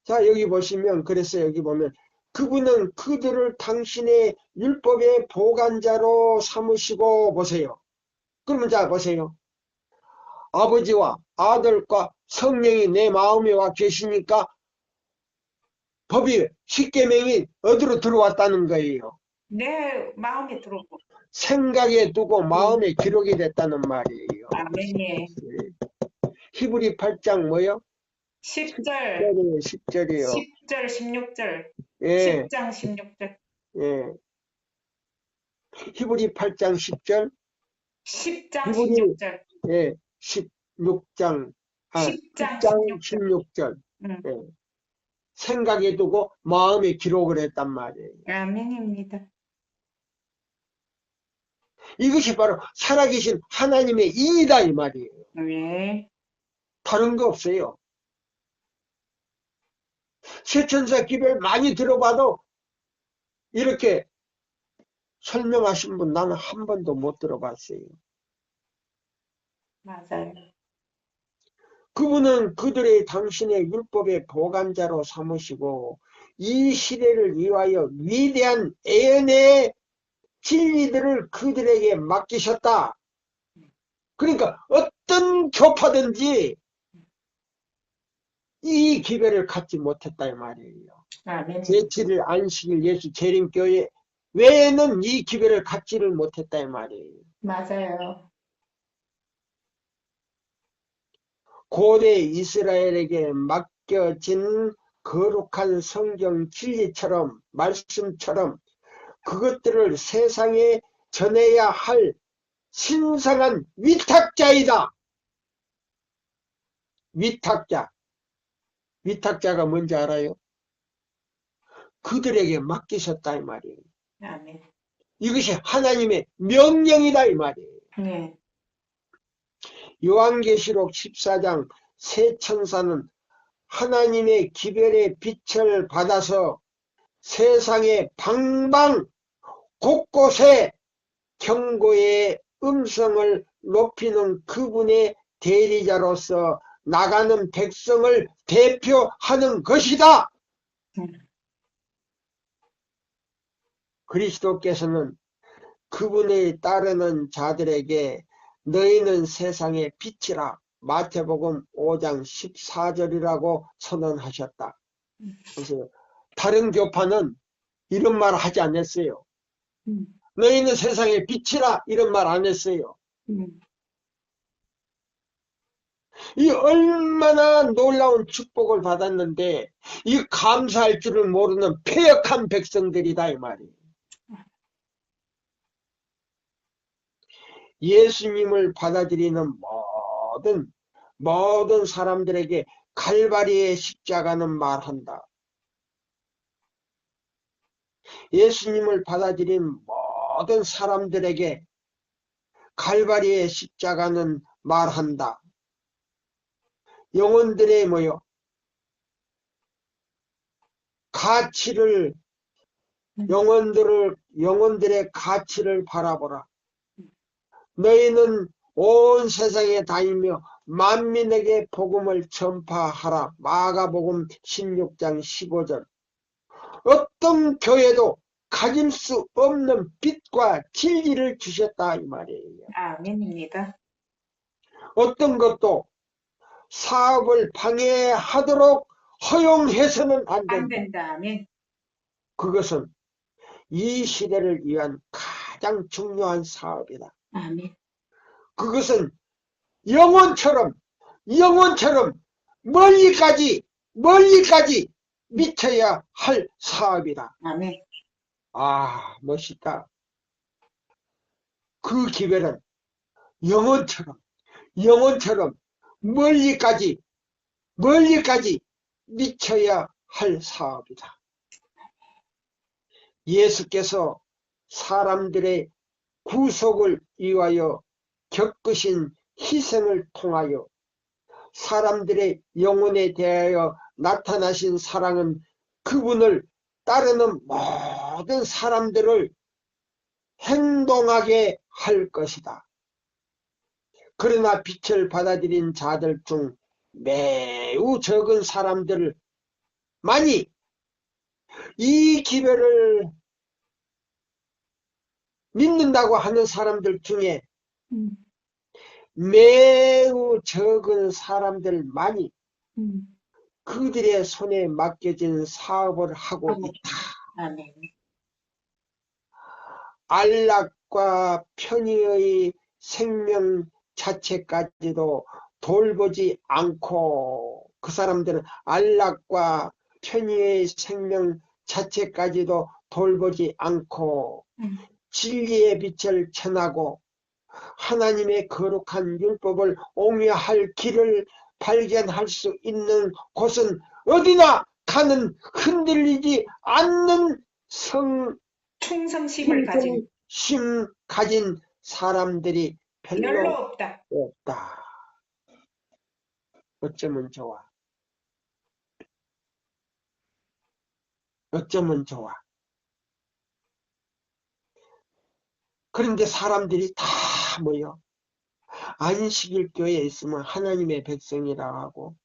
자 여기 보시면 그래서 여기 보면 그분은 그들을 당신의 율법의 보관자로 삼으시고 보세요. 그러면 자 보세요. 아버지와 아들과 성령이 내 마음에 와 계시니까 법이 십계명이 어디로 들어왔다는 거예요. 내 마음에 들어오고. 생각에 두고 마음에 기록이 됐다는 말이에요. 아멘이에요. 히브리 8장 뭐요? 10절, 10절이요. 10절, 16절, 예, 10장 16절, 예. 히브리 8장 10절, 10장 히브리 16절, 예, 16장, 10장 10장 16절. 16절. 예. 생각에 두고 마음에 기록을 했단 말이에요. 아멘입니다. 이것이 바로 살아계신 하나님의 이이다 이 말이에요. 네, 다른 거 없어요. 세천사 기별 많이 들어봐도 이렇게 설명하신 분 나는 한 번도 못 들어봤어요. 맞아요. 그분은 그들의 당신의 율법의 보관자로 삼으시고 이 시대를 위하여 위대한 예언의 진리들을 그들에게 맡기셨다. 그러니까 어떤 교파든지 이 기별을 갖지 못했다 이 말이에요. 아멘. 제7일 안식일 예수 재림교회 외에는 이 기별을 갖지를 못했다 이 말이에요. 맞아요. 고대 이스라엘에게 맡겨진 거룩한 성경 진리처럼 말씀처럼 그것들을 세상에 전해야 할 신성한 위탁자이다. 위탁자. 위탁자가 뭔지 알아요? 그들에게 맡기셨다 이 말이에요. 아멘. 이것이 하나님의 명령이다 이 말이에요. 네. 요한계시록 14장 새 천사는 하나님의 기별의 빛을 받아서 세상의 방방 곳곳에 경고의 음성을 높이는 그분의 대리자로서 나가는 백성을 대표하는 것이다. 그리스도께서는 그분에 따르는 자들에게 너희는 세상의 빛이라 마태복음 5장 14절이라고 선언하셨다. 그래서 다른 교파는 이런 말 하지 않았어요. 너희는 세상의 빛이라 이런 말 안 했어요. 이 얼마나 놀라운 축복을 받았는데 이 감사할 줄을 모르는 패역한 백성들이다 이 말이에요. 예수님을 받아들이는 모든 사람들에게 갈바리의 십자가는 말한다. 예수님을 받아들인 모든 사람들에게 갈바리의 십자가는 말한다. 영혼들의 가치를 영혼들의 가치를 바라보라. 너희는 온 세상에 다니며 만민에게 복음을 전파하라. 마가복음 16장 15절. 어떤 교회도 가질 수 없는 빛과 진리를 주셨다 이 말이에요. 아멘입니다. 어떤 것도 사업을 방해하도록 허용해서는 안 안 된다. 된다. 아멘. 그것은 이 시대를 위한 가장 중요한 사업이다. 아멘. 그것은 영혼처럼 멀리까지 미쳐야 할 사업이다. 아멘. 아, 멋있다. 그 기별은 영혼처럼 멀리까지 미쳐야 할 사업이다. 예수께서 사람들의 구속을 위하여 겪으신 희생을 통하여 사람들의 영혼에 대하여 나타나신 사랑은 그분을 따르는 모든 사람들을 행동하게 할 것이다. 그러나 빛을 받아들인 자들 중 매우 적은 사람들을 많이 이 기별을 믿는다고 하는 사람들 중에 매우 적은 사람들만이 그들의 손에 맡겨진 사업을 하고 있다. 아멘. 안락과 편의의 생명 자체까지도 돌보지 않고 그 사람들은 안락과 편의의 생명 자체까지도 돌보지 않고 진리의 빛을 전하고 하나님의 거룩한 율법을 옹유할 길을 발견할 수 있는 곳은 어디나 가는 흔들리지 않는 충성심을 가진 사람들이 별로 없다. 어쩌면 좋아. 어쩌면 좋아. 그런데 사람들이 다 모여 안식일 교회에 있으면 하나님의 백성이라고 하고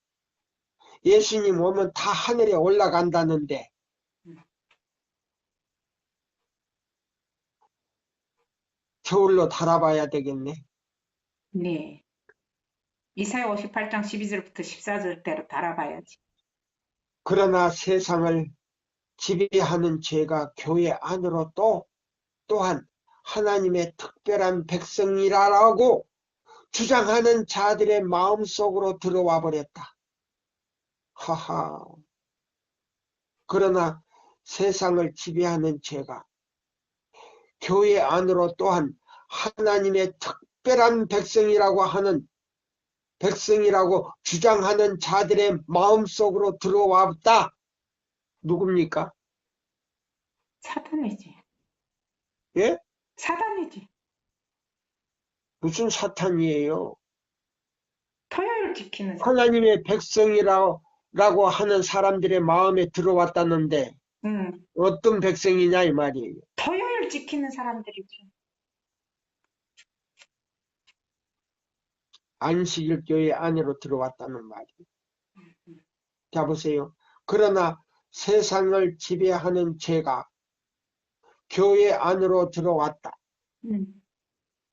예수님 오면 다 하늘에 올라간다는데 저울로 달아봐야 되겠네. 네. 이사야 58장 12절부터 14절대로 달아봐야지. 그러나 세상을 지배하는 죄가 교회 안으로 또한 하나님의 특별한 백성이라고 주장하는 자들의 마음속으로 들어와 버렸다. 하하. 그러나 세상을 지배하는 죄가 교회 안으로 또한 하나님의 특별한 백성이라고 주장하는 자들의 마음속으로 들어왔다. 누굽니까? 사탄이지. 예? 사단이지. 무슨 사탄이에요? 토요일 지키는 사탄. 하나님의 백성이라고 하는 사람들의 마음에 들어왔다는데 어떤 백성이냐 이 말이에요. 토요일 지키는 사람들이죠. 안식일 교회 안으로 들어왔다는 말이에요. 자 보세요. 그러나 세상을 지배하는 죄가 교회 안으로 들어왔다.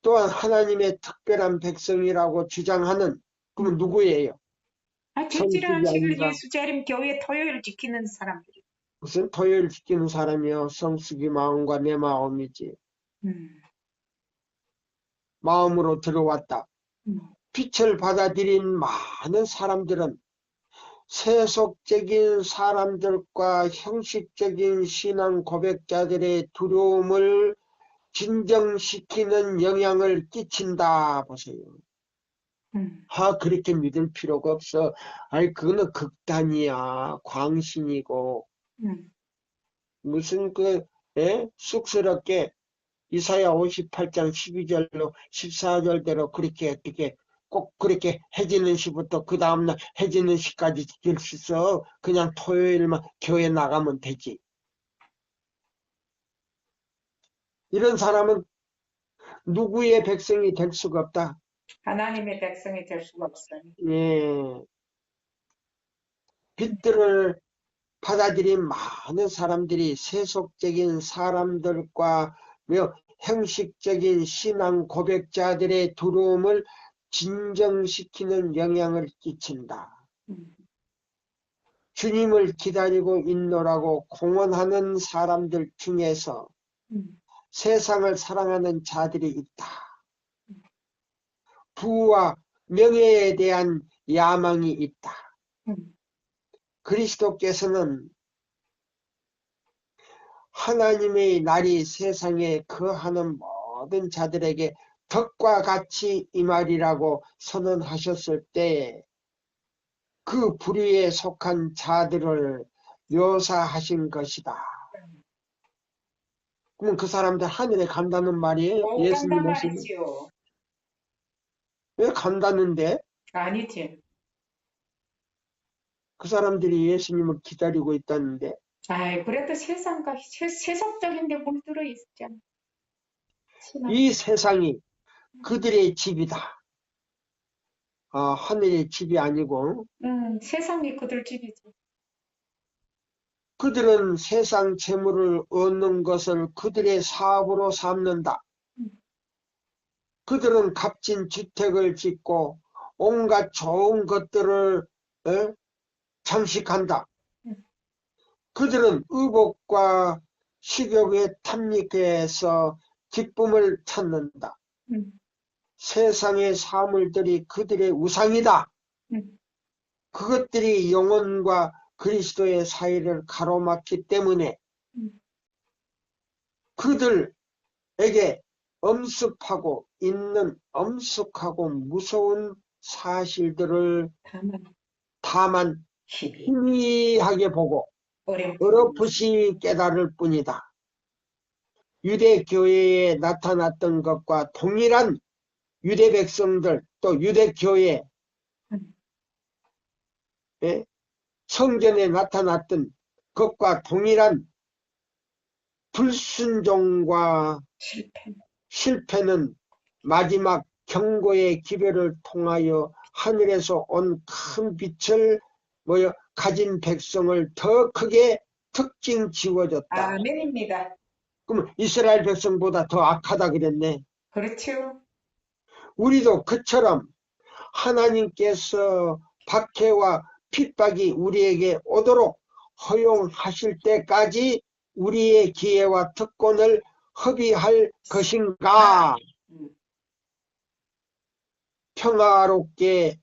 또한 하나님의 특별한 백성이라고 주장하는 그럼 누구예요? 진실한 성식이 안식일 아닌가? 예수 재림 교회 토요일 지키는 사람들이. 무슨 토요일 지키는 사람이요? 성숙이 마음과 내 마음이지. 마음으로 들어왔다. 빛을 받아들인 많은 사람들은 세속적인 사람들과 형식적인 신앙 고백자들의 두려움을 진정시키는 영향을 끼친다. 보세요. 그렇게 믿을 필요가 없어. 아니, 그거는 극단이야. 광신이고. 무슨 쑥스럽게 이사야 58장 12절로 14절대로 그렇게 어떻게 꼭 그렇게 해지는 시부터 그 다음날 해지는 시까지 지킬 수 있어. 그냥 토요일만 교회 나가면 되지. 이런 사람은 누구의 백성이 될 수가 없다. 하나님의 백성이 될 수가 없어요. 예. 빛들을 받아들인 많은 사람들이 세속적인 사람들과 형식적인 신앙 고백자들의 두려움을 진정시키는 영향을 끼친다. 주님을 기다리고 있노라고 공언하는 사람들 중에서 세상을 사랑하는 자들이 있다. 부와 명예에 대한 야망이 있다. 그리스도께서는 하나님의 날이 세상에 거하는 모든 자들에게 덕과 같이 임하리라고 선언하셨을 때 그 불의에 속한 자들을 묘사하신 것이다. 그럼 그 사람들 하늘에 간다는 말이에요? 못 예수님 간단 오시면. 말이지요. 왜 간다는데? 아니지. 그 사람들이 예수님을 기다리고 있다는데. 그래도 세상과 세속적인 데 물들어 있잖아. 이 세상이 그들의 집이다. 하늘의 집이 아니고 세상이 그들 집이지. 그들은 세상 재물을 얻는 것을 그들의 사업으로 삼는다. 그들은 값진 주택을 짓고 온갖 좋은 것들을 장식한다. 그들은 의복과 식욕에 탐닉해서 기쁨을 찾는다. 세상의 사물들이 그들의 우상이다. 그것들이 영혼과 그리스도의 사이를 가로막기 때문에 그들에게 엄숙하고 무서운 사실들을 다만 희미하게 보고 어렴풋이 깨달을 뿐이다. 유대교회에 나타났던 것과 동일한 유대 백성들 또 유대교회 성전에 나타났던 것과 동일한 불순종과 실패는 마지막 경고의 기별을 통하여 하늘에서 온 큰 빛을 가진 백성을 더 크게 특징 지워줬다. 아멘입니다. 그럼 이스라엘 백성보다 더 악하다 그랬네. 그렇죠. 우리도 그처럼 하나님께서 박해와 핍박이 우리에게 오도록 허용하실 때까지 우리의 기회와 특권을 허비할 것인가? 음, 평화롭게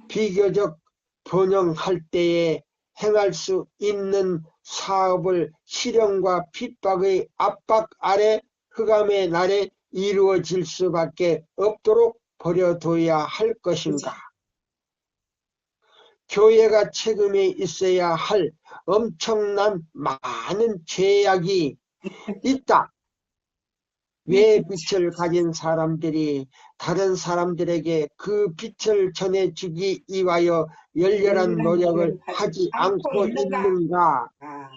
비교적 번영할 때에 행할 수 있는 사업을 시련과 핍박의 압박 아래 흑암의 날에 이루어질 수밖에 없도록 버려둬야 할 것인가? 교회가 책임에 있어야 할 엄청난 많은 죄악이 있다. 왜 빛을 가진 사람들이 다른 사람들에게 그 빛을 전해주기 위하여 열렬한 노력을 하지 않고 있는가? 있는가? 아,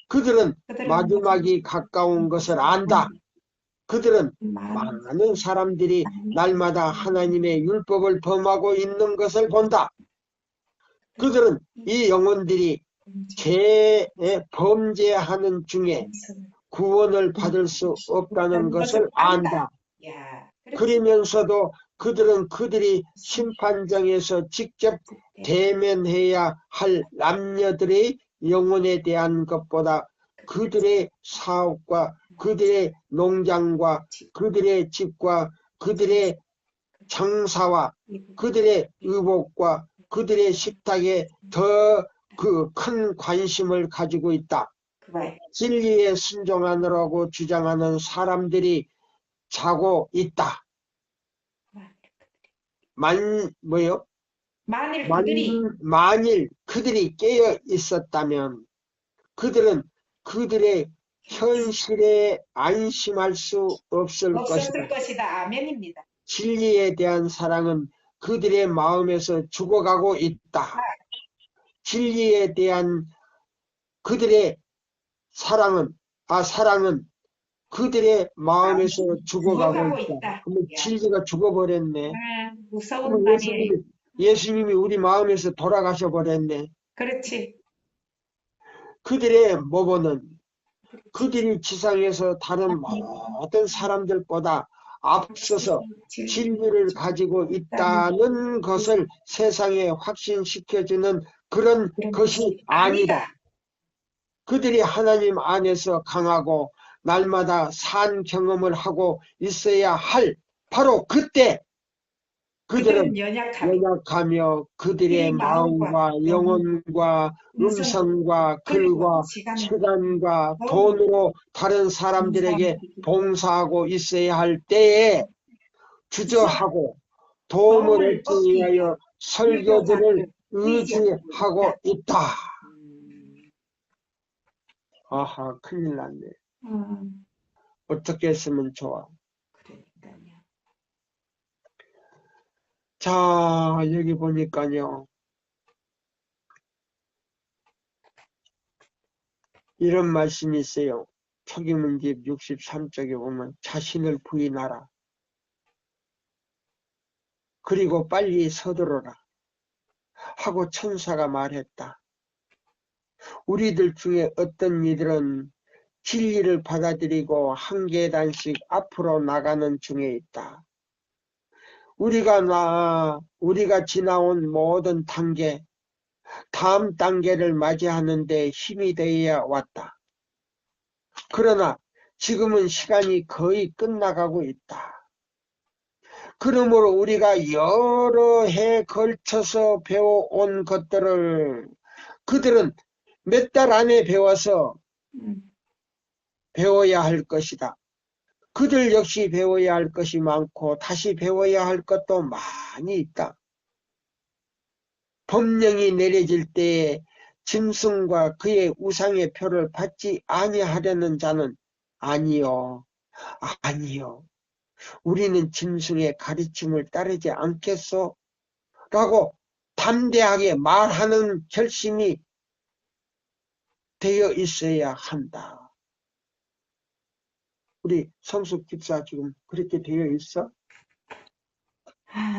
그들은 그들은 마지막이 가까운 것을 안다. 그들은 많은 사람들이 날마다 하나님의 율법을 범하고 있는 것을 본다. 그들은 이 영혼들이 죄에 범죄하는 중에 구원을 받을 수 없다는 것을 안다. 야, 그러면서도 그들은 그들이 심판장에서 직접 대면해야 할 남녀들의 영혼에 대한 것보다 그들의 사업과 그들의 농장과 그들의 집과 그들의 장사와 그들의 의복과 그들의 식탁에 더 그 큰 관심을 가지고 있다. 진리에 순종하느라고 주장하는 사람들이 자고 있다. 만일 그들이 깨어 있었다면 그들은 그들의 현실에 안심할 수 없을 것이다. 아멘입니다. 진리에 대한 사랑은 그들의 마음에서 죽어가고 있다. 진리에 대한 그들의 사랑은 그들의 마음에서 죽어가고 있다. 그러면 진리가 죽어버렸네. 무서운 말이에요. 예수님이 우리 마음에서 돌아가셔 버렸네. 그렇지. 그들의 모범은 그들이 지상에서 다른 모든 사람들보다 앞서서 진리를 가지고 있다는 것을 세상에 확신시켜주는 그런 것이 아니다. 그들이 하나님 안에서 강하고 날마다 산 경험을 하고 있어야 할 바로 그때 그들은 연약하며 그들의 마음과 영혼과 음성과 글과 시간과 돈으로 다른 사람들에게 봉사하고 있어야 할 때에 주저하고 도움을 얻기 위하여 설교들을 의지하고 있다. 아하, 큰일 났네. 어떻게 했으면 좋아. 자, 여기 보니까요. 이런 말씀이 있어요. 초기문집 63쪽에 보면 자신을 부인하라. 그리고 빨리 서두르라. 하고 천사가 말했다. 우리들 중에 어떤 이들은 진리를 받아들이고 한 계단씩 앞으로 나가는 중에 있다. 우리가 지나온 모든 단계, 다음 단계를 맞이하는 데 힘이 되어야 왔다. 그러나 지금은 시간이 거의 끝나가고 있다. 그러므로 우리가 여러 해 걸쳐서 배워온 것들을 그들은 몇 달 안에 배워서 배워야 할 것이다. 그들 역시 배워야 할 것이 많고 다시 배워야 할 것도 많이 있다. 법령이 내려질 때에 짐승과 그의 우상의 표를 받지 아니하려는 자는 아니요. 우리는 짐승의 가르침을 따르지 않겠소? 라고 담대하게 말하는 결심이 되어 있어야 한다. 우리 성숙 집사 지금 그렇게 되어 있어?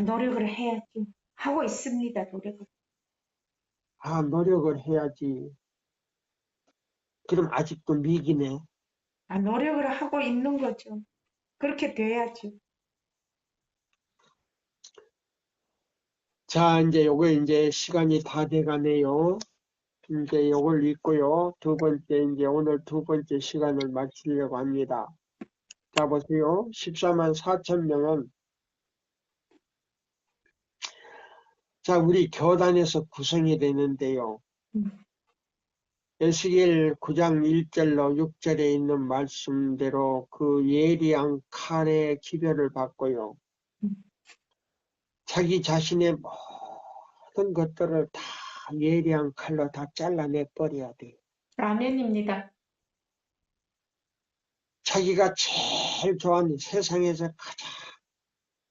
노력을 해야지. 하고 있습니다, 노력을. 노력을 해야지. 그럼 아직도 미기네. 노력을 하고 있는 거죠. 그렇게 돼야죠. 자, 이제 요거 이제 시간이 다 돼가네요. 이제 요걸 읽고요. 두 번째, 이제 오늘 두 번째 시간을 마치려고 합니다. 자, 보세요. 14만 4천 명은, 자, 우리 교단에서 구성이 되는데요. 에스겔 9장 1절로 6절에 있는 말씀대로 그 예리한 칼의 기별을 받고요. 자기 자신의 모든 것들을 다 예리한 칼로 다 잘라내 버려야 돼요. 아멘입니다. 자기가 제일 좋아하는 세상에서 가장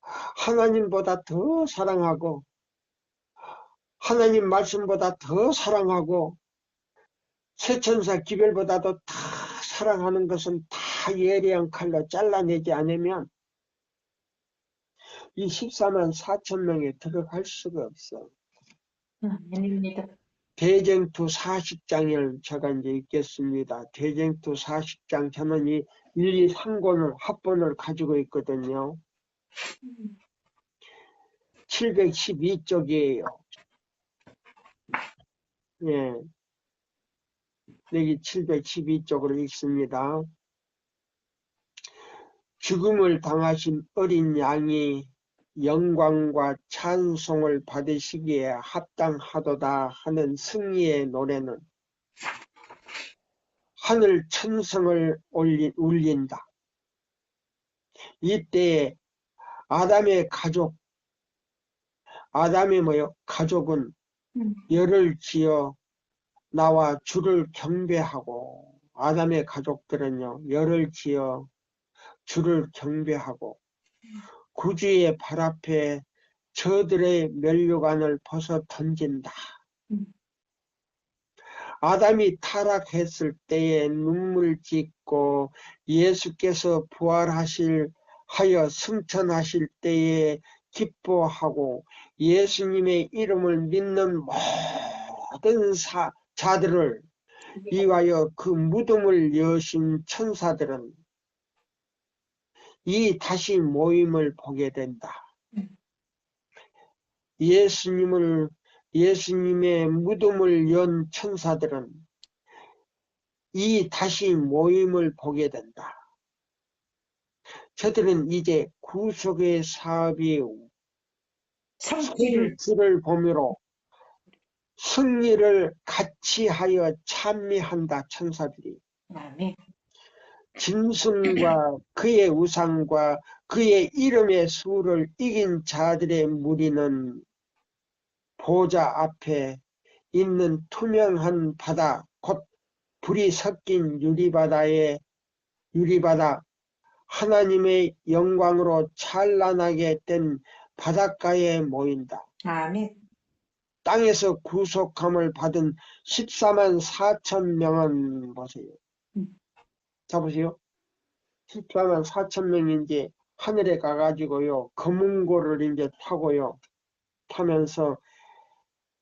하나님보다 더 사랑하고 하나님 말씀보다 더 사랑하고 세천사 기별보다도 다 사랑하는 것은 다 예리한 칼로 잘라내지 않으면 이 14만 4천 명에 들어갈 수가 없어. 아멘입니다. 대쟁투 40장을 제가 이제 읽겠습니다. 대쟁투 40장 저는 이 1, 2, 3권을 합본을 가지고 있거든요. 712쪽이에요. 예. 여기 712쪽으로 읽습니다. 죽음을 당하신 어린 양이 영광과 찬송을 받으시기에 합당하도다 하는 승리의 노래는 하늘 천성을 울린다. 이때에 아담의 가족은 열을 지어 나와 주를 경배하고 아담의 가족들은요 열을 지어 주를 경배하고 구주의 발 앞에 저들의 면류관을 벗어 던진다. 아담이 타락했을 때에 눈물 짓고 예수께서 하여 승천하실 때에 기뻐하고 예수님의 이름을 믿는 모든 자들을 위하여 그 무덤을 여신 천사들은 이 다시 모임을 보게 된다. 예수님의 무덤을 연 천사들은 이 다시 모임을 보게 된다. 저들은 이제 구속의 사업이 성질을 보므로 승리를 같이 하여 찬미한다. 천사들이. 아멘. 짐승과 그의 우상과 그의 이름의 수를 이긴 자들의 무리는 보좌 앞에 있는 투명한 바다, 곧 불이 섞인 유리바다, 하나님의 영광으로 찬란하게 된 바닷가에 모인다. 아멘. 땅에서 구속함을 받은 14만 4천 명은 보세요. 자 보세요. 14만 4천 명이 이제 하늘에 가가지고요. 검은고를 이제 타면서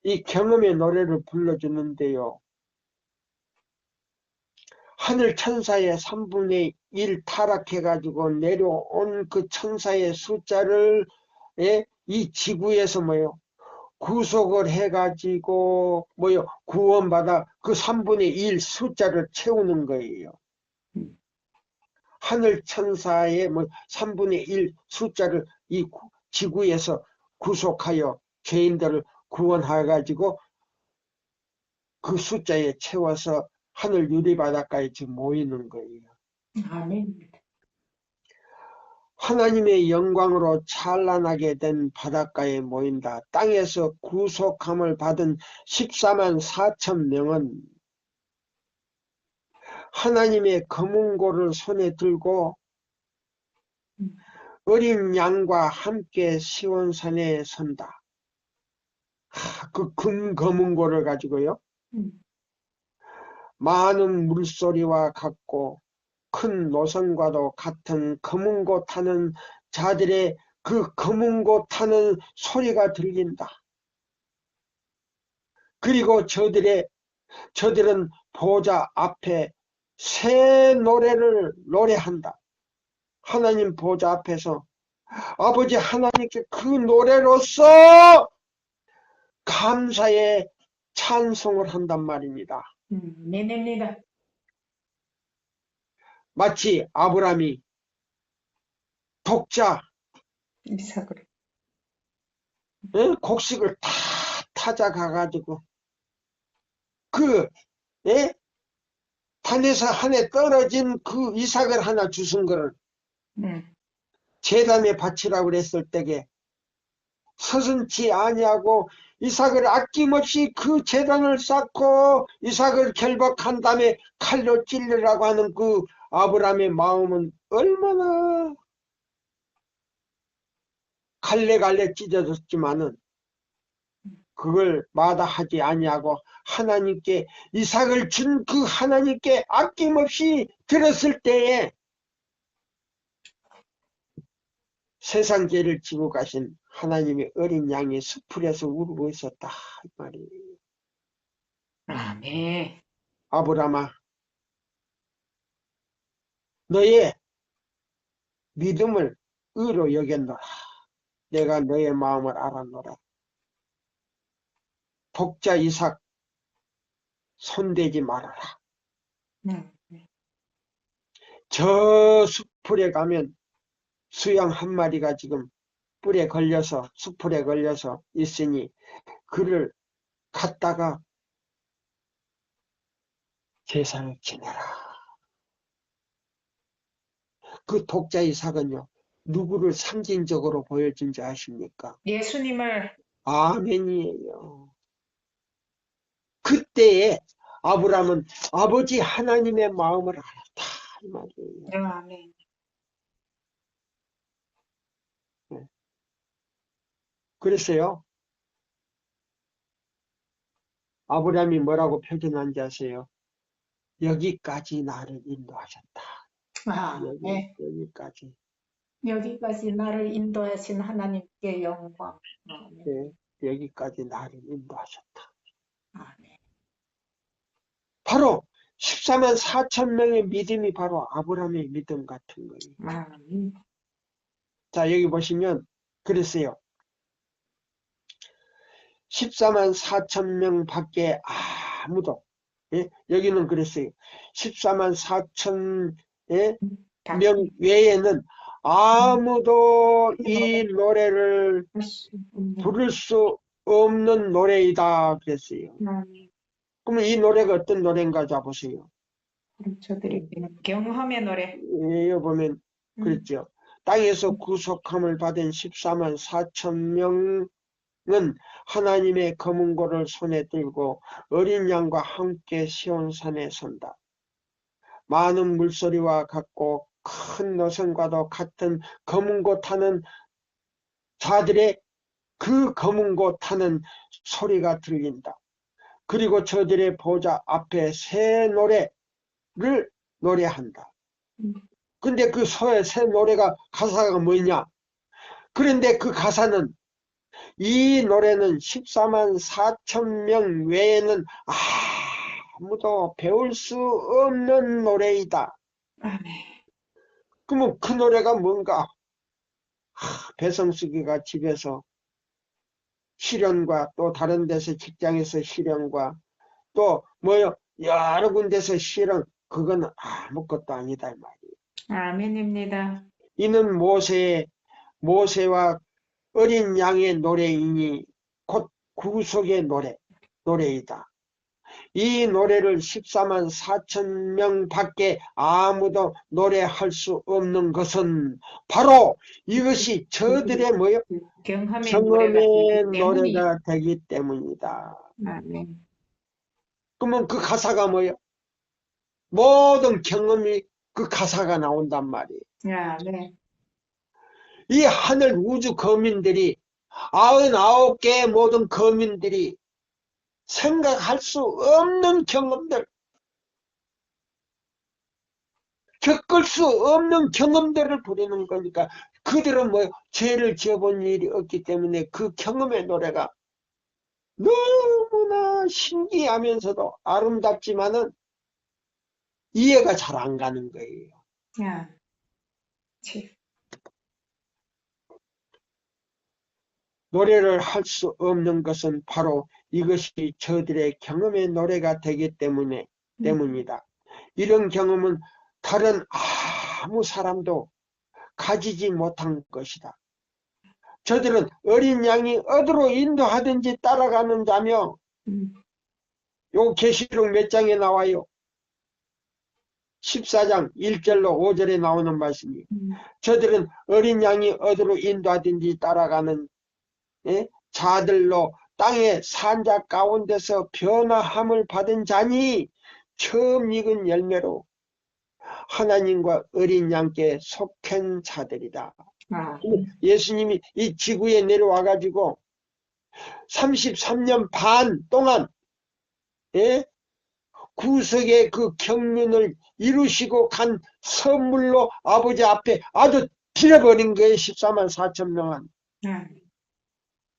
이 경험의 노래를 불러주는데요. 하늘 천사의 3분의 1 타락해가지고 내려온 그 천사의 숫자를 이 지구에서 구속을 해가지고 구원받아 그 3분의 1 숫자를 채우는 거예요. 하늘 천사의 3분의 1 숫자를 이 지구에서 구속하여 죄인들을 구원해가지고 그 숫자에 채워서 하늘 유리바닷가에 지금 모이는 거예요. 아멘. 하나님의 영광으로 찬란하게 된 바닷가에 모인다. 땅에서 구속함을 받은 14만 4천 명은 하나님의 검은고를 손에 들고 어린 양과 함께 시온산에 선다. 그 검은고를 가지고요. 많은 물소리와 같고 큰 노선과도 같은 검은고 타는 자들의 그 검은고 타는 소리가 들린다. 그리고 저들은 보좌 앞에 새 노래를 노래한다. 하나님 보좌 앞에서 아버지 하나님께 그 노래로서 감사의 찬송을 한단 말입니다. 아멘입니다. 마치 아브라함이 독자 이삭을. 곡식을 다 찾아가가지고 그 산에서 하나 떨어진 그 이삭을 하나 주신 거를 제단에 바치라고 그랬을 때에 서슴지 아니하고 이삭을 아낌없이 그 제단을 쌓고 이삭을 결박한 다음에 칼로 찔르라고 하는 그 아브라함의 마음은 얼마나 갈래갈래 찢어졌지만은 그걸 마다하지 아니하고 하나님께 이삭을 준 그 하나님께 아낌없이 들었을 때에 세상 죄를 지고 가신 하나님의 어린 양이 수풀에서 울고 있었다 이 말이에요. 아멘. 아브라함아, 너의 믿음을 의로 여겼노라. 내가 너의 마음을 알았노라. 독자 이삭 손대지 말아라. 저 수풀에 가면 수양 한 마리가 지금 뿔에 걸려서 수풀에 걸려서 있으니 그를 갖다가 제사를 지내라. 그 독자 이삭은요, 누구를 상징적으로 보여준지 아십니까? 예수님을. 아멘이에요. 그때에 아브라함은 아버지 하나님의 마음을 알았다 이 말이에요. 아멘. 그랬어요. 아브라함이 뭐라고 표현한지 아세요? 여기까지 나를 인도하셨다. 네. 여기까지. 여기까지 나를 인도하신 하나님께 영광. 네, 여기까지 나를 인도하셨다. 아멘. 바로 14만 4천 명의 믿음이 바로 아브라함의 믿음 같은 거예요. 자, 여기 보시면 그랬어요. 14만 4천 명 밖에 아무도, 여기는 그랬어요. 14만 4천 명 외에는 아무도 이 노래를 부를 수 없는 노래이다 그랬어요. 그러면 이 노래가 어떤 노래인가 잡으세요. 경험의 노래. 여기 보면 그랬죠. 땅에서 구속함을 받은 14만 4천 명은 하나님의 검은고를 손에 들고 어린 양과 함께 시온산에 선다. 많은 물소리와 같고 큰 노성과도 같은 검은고 타는 자들의 그 검은고 타는 소리가 들린다. 그리고 저들의 보좌 앞에 새 노래를 노래한다. 근데 그 새 노래가 가사가 뭐냐? 그런데 그 가사는 이 노래는 14만 4천 명 외에는 아무도 배울 수 없는 노래이다. 그러면 그 노래가 뭔가? 배성수기가 집에서 실현과 또 다른 데서 직장에서 실현과 또 뭐요? 여러 군데서 실현, 그건 아무것도 아니다 이 말이에요. 아멘입니다. 이는 모세와 어린 양의 노래이니 곧 구속의 노래이다. 이 노래를 14만 4천 명 밖에 아무도 노래할 수 없는 것은 바로 이것이 저들의 뭐요? 경험의 노래가 되기 때문이다. 아멘. 그러면 그 가사가 뭐요? 모든 경험이 그 가사가 나온단 말이에요. 네. 이 하늘 우주 거민들이 99개의 모든 거민들이 생각할 수 없는 경험들, 겪을 수 없는 경험들을 부리는 거니까 그들은 뭐 죄를 지어본 일이 없기 때문에 그 경험의 노래가 너무나 신기하면서도 아름답지만은 이해가 잘 안 가는 거예요. 노래를 할 수 없는 것은 바로 이것이 저들의 경험의 노래가 되기 때문이다. 이런 경험은 다른 아무 사람도 가지지 못한 것이다. 저들은 어린 양이 어디로 인도하든지 따라가는 자며, 요 계시록 몇 장에 나와요? 14장 1절로 5절에 나오는 말씀이, 저들은 어린 양이 어디로 인도하든지 따라가는 자들로 땅의 산자 가운데서 변화함을 받은 자니 처음 익은 열매로 하나님과 어린 양께 속한 자들이다. 예수님이 이 지구에 내려와 가지고 33년 반 동안 구속의 그 경륜을 이루시고 간 선물로 아버지 앞에 아주 빌어버린 거예요. 14만 4천 명은.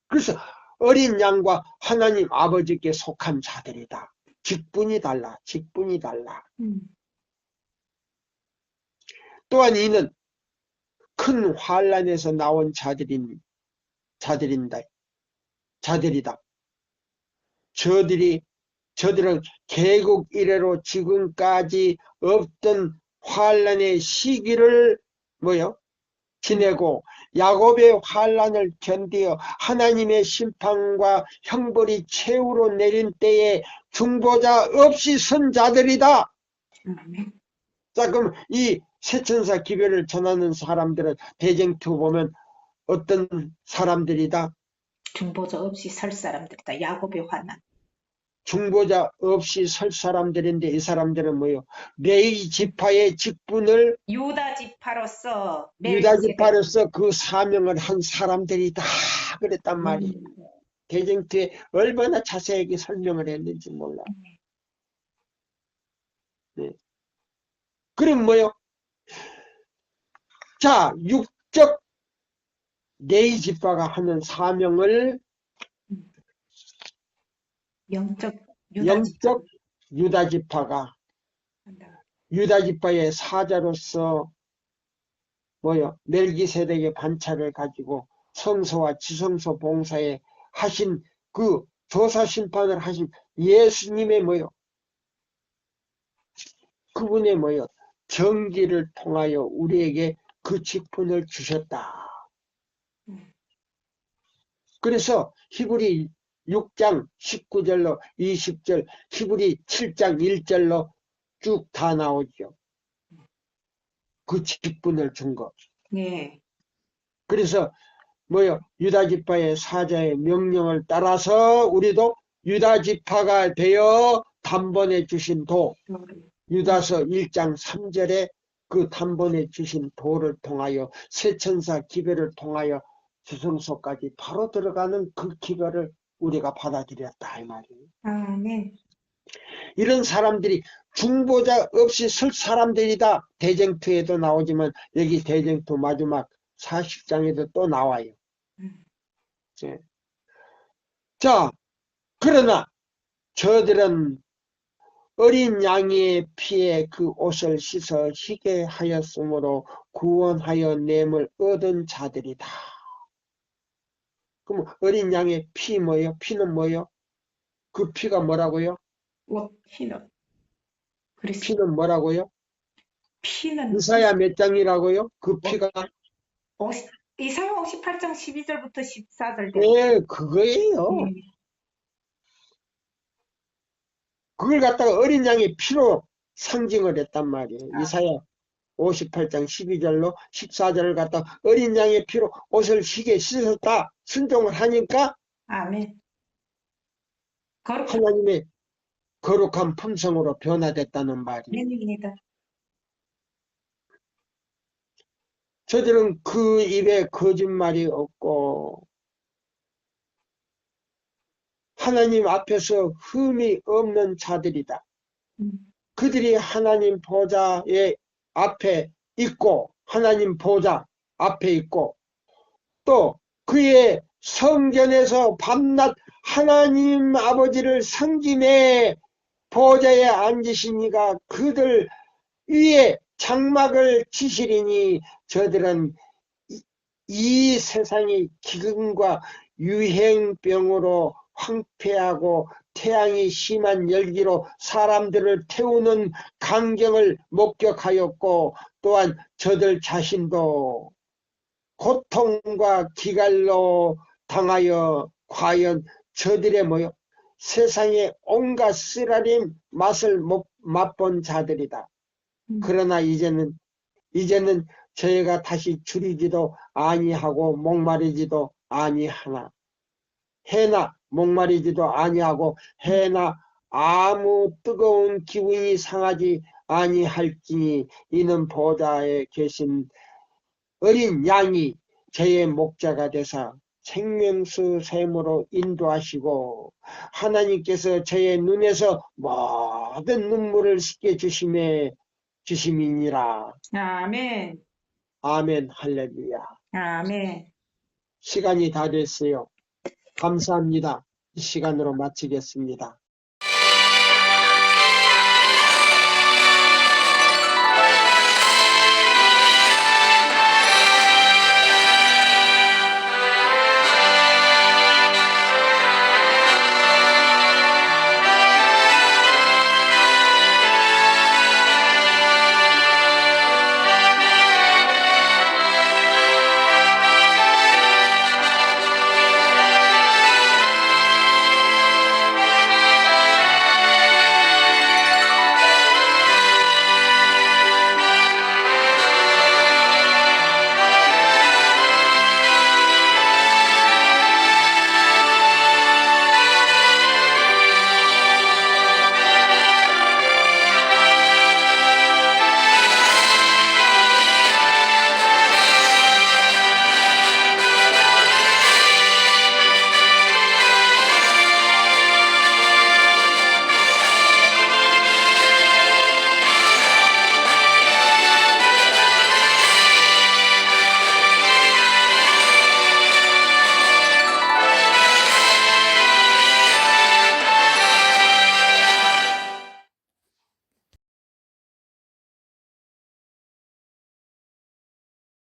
그래서 어린 양과 하나님 아버지께 속한 자들이다. 직분이 달라. 직분이 달라. 또한 이는 큰 환란에서 나온 자들이다. 저들은 개국 이래로 지금까지 없던 환란의 시기를 지내고 야곱의 환란을 견디어 하나님의 심판과 형벌이 최후로 내린 때에 중보자 없이 선 자들이다. 자, 그럼 이 세천사 기별을 전하는 사람들은 대쟁투 보면 어떤 사람들이다? 중보자 없이 설 사람들이다. 야곱의 환난. 중보자 없이 설 사람들인데 이 사람들은 뭐요? 레위 지파의 직분을 유다 지파로서 그 사명을 한 사람들이다 그랬단 말이에요. 대쟁투에 얼마나 자세하게 설명을 했는지 몰라. 네. 그럼 뭐요? 자, 육적 레위 지파가 하는 사명을 영적 유다 지파가 유다 지파의 사자로서 멜기세덱의 반차를 가지고 성소와 지성소 봉사에 하신 그 조사 심판을 하신 예수님의 그분의 정기를 통하여 우리에게 그 직분을 주셨다. 그래서 히브리 6장 19절로 20절, 히브리 7장 1절로 쭉 다 나오죠. 그 직분을 준 것. 네. 그래서 유다 지파의 사자의 명령을 따라서 우리도 유다 지파가 되어 단번에 주신 도, 유다서 1장 3절에 그 단번에 주신 도를 통하여 세천사 기별을 통하여 지성소까지 바로 들어가는 그 기별을 우리가 받아들였다 이 말이에요. 네. 이런 사람들이 중보자 없이 설 사람들이다. 대쟁투에도 나오지만 여기 대쟁투 마지막 40장에도 또 나와요. 네. 자, 그러나 저들은 어린 양의 피에 그 옷을 씻어 희게 하였으므로 구원하여 냄을 얻은 자들이다. 그럼 어린 양의 피 뭐예요? 피는 뭐예요? 그 피가 뭐라고요? 피는. 피는 뭐라고요? 피는. 이사야 몇 장이라고요? 그 피가? 이사야 58장 12절부터 14절. 네, 그거예요. 그걸 갖다가 어린 양의 피로 상징을 했단 말이에요. 이사야 58장 12절로 14절을 갖다가 어린 양의 피로 옷을 희게 씻었다. 순종을 하니까 아멘. 하나님의 거룩한 품성으로 변화됐다는 말이에요. 아멘입니다. 저들은 그 입에 거짓말이 없고 하나님 앞에서 흠이 없는 자들이다. 그들이 하나님 보좌의 앞에 있고 하나님 보좌 앞에 있고 또 그의 성전에서 밤낮 하나님 아버지를 섬기며 보좌에 앉으시니가 그들 위에 장막을 치시리니 저들은 이 세상의 기근과 유행병으로 황폐하고 태양이 심한 열기로 사람들을 태우는 광경을 목격하였고 또한 저들 자신도 고통과 기갈로 당하여 과연 저들의 뭐요? 세상의 온갖 쓰라린 맛을 맛본 자들이다. 그러나 이제는 저희가 다시 줄이지도 아니하고 목마르지도 아니하나 해나 목마르지도 아니하고 해나 아무 뜨거운 기운이 상하지 아니할지니 이는 보좌에 계신 어린 양이 저의 목자가 되사 생명수 샘으로 인도하시고 하나님께서 저의 눈에서 모든 눈물을 씻겨 주심이니라. 아멘. 아멘. 할렐루야. 아멘. 시간이 다 됐어요. 감사합니다. 이 시간으로 마치겠습니다.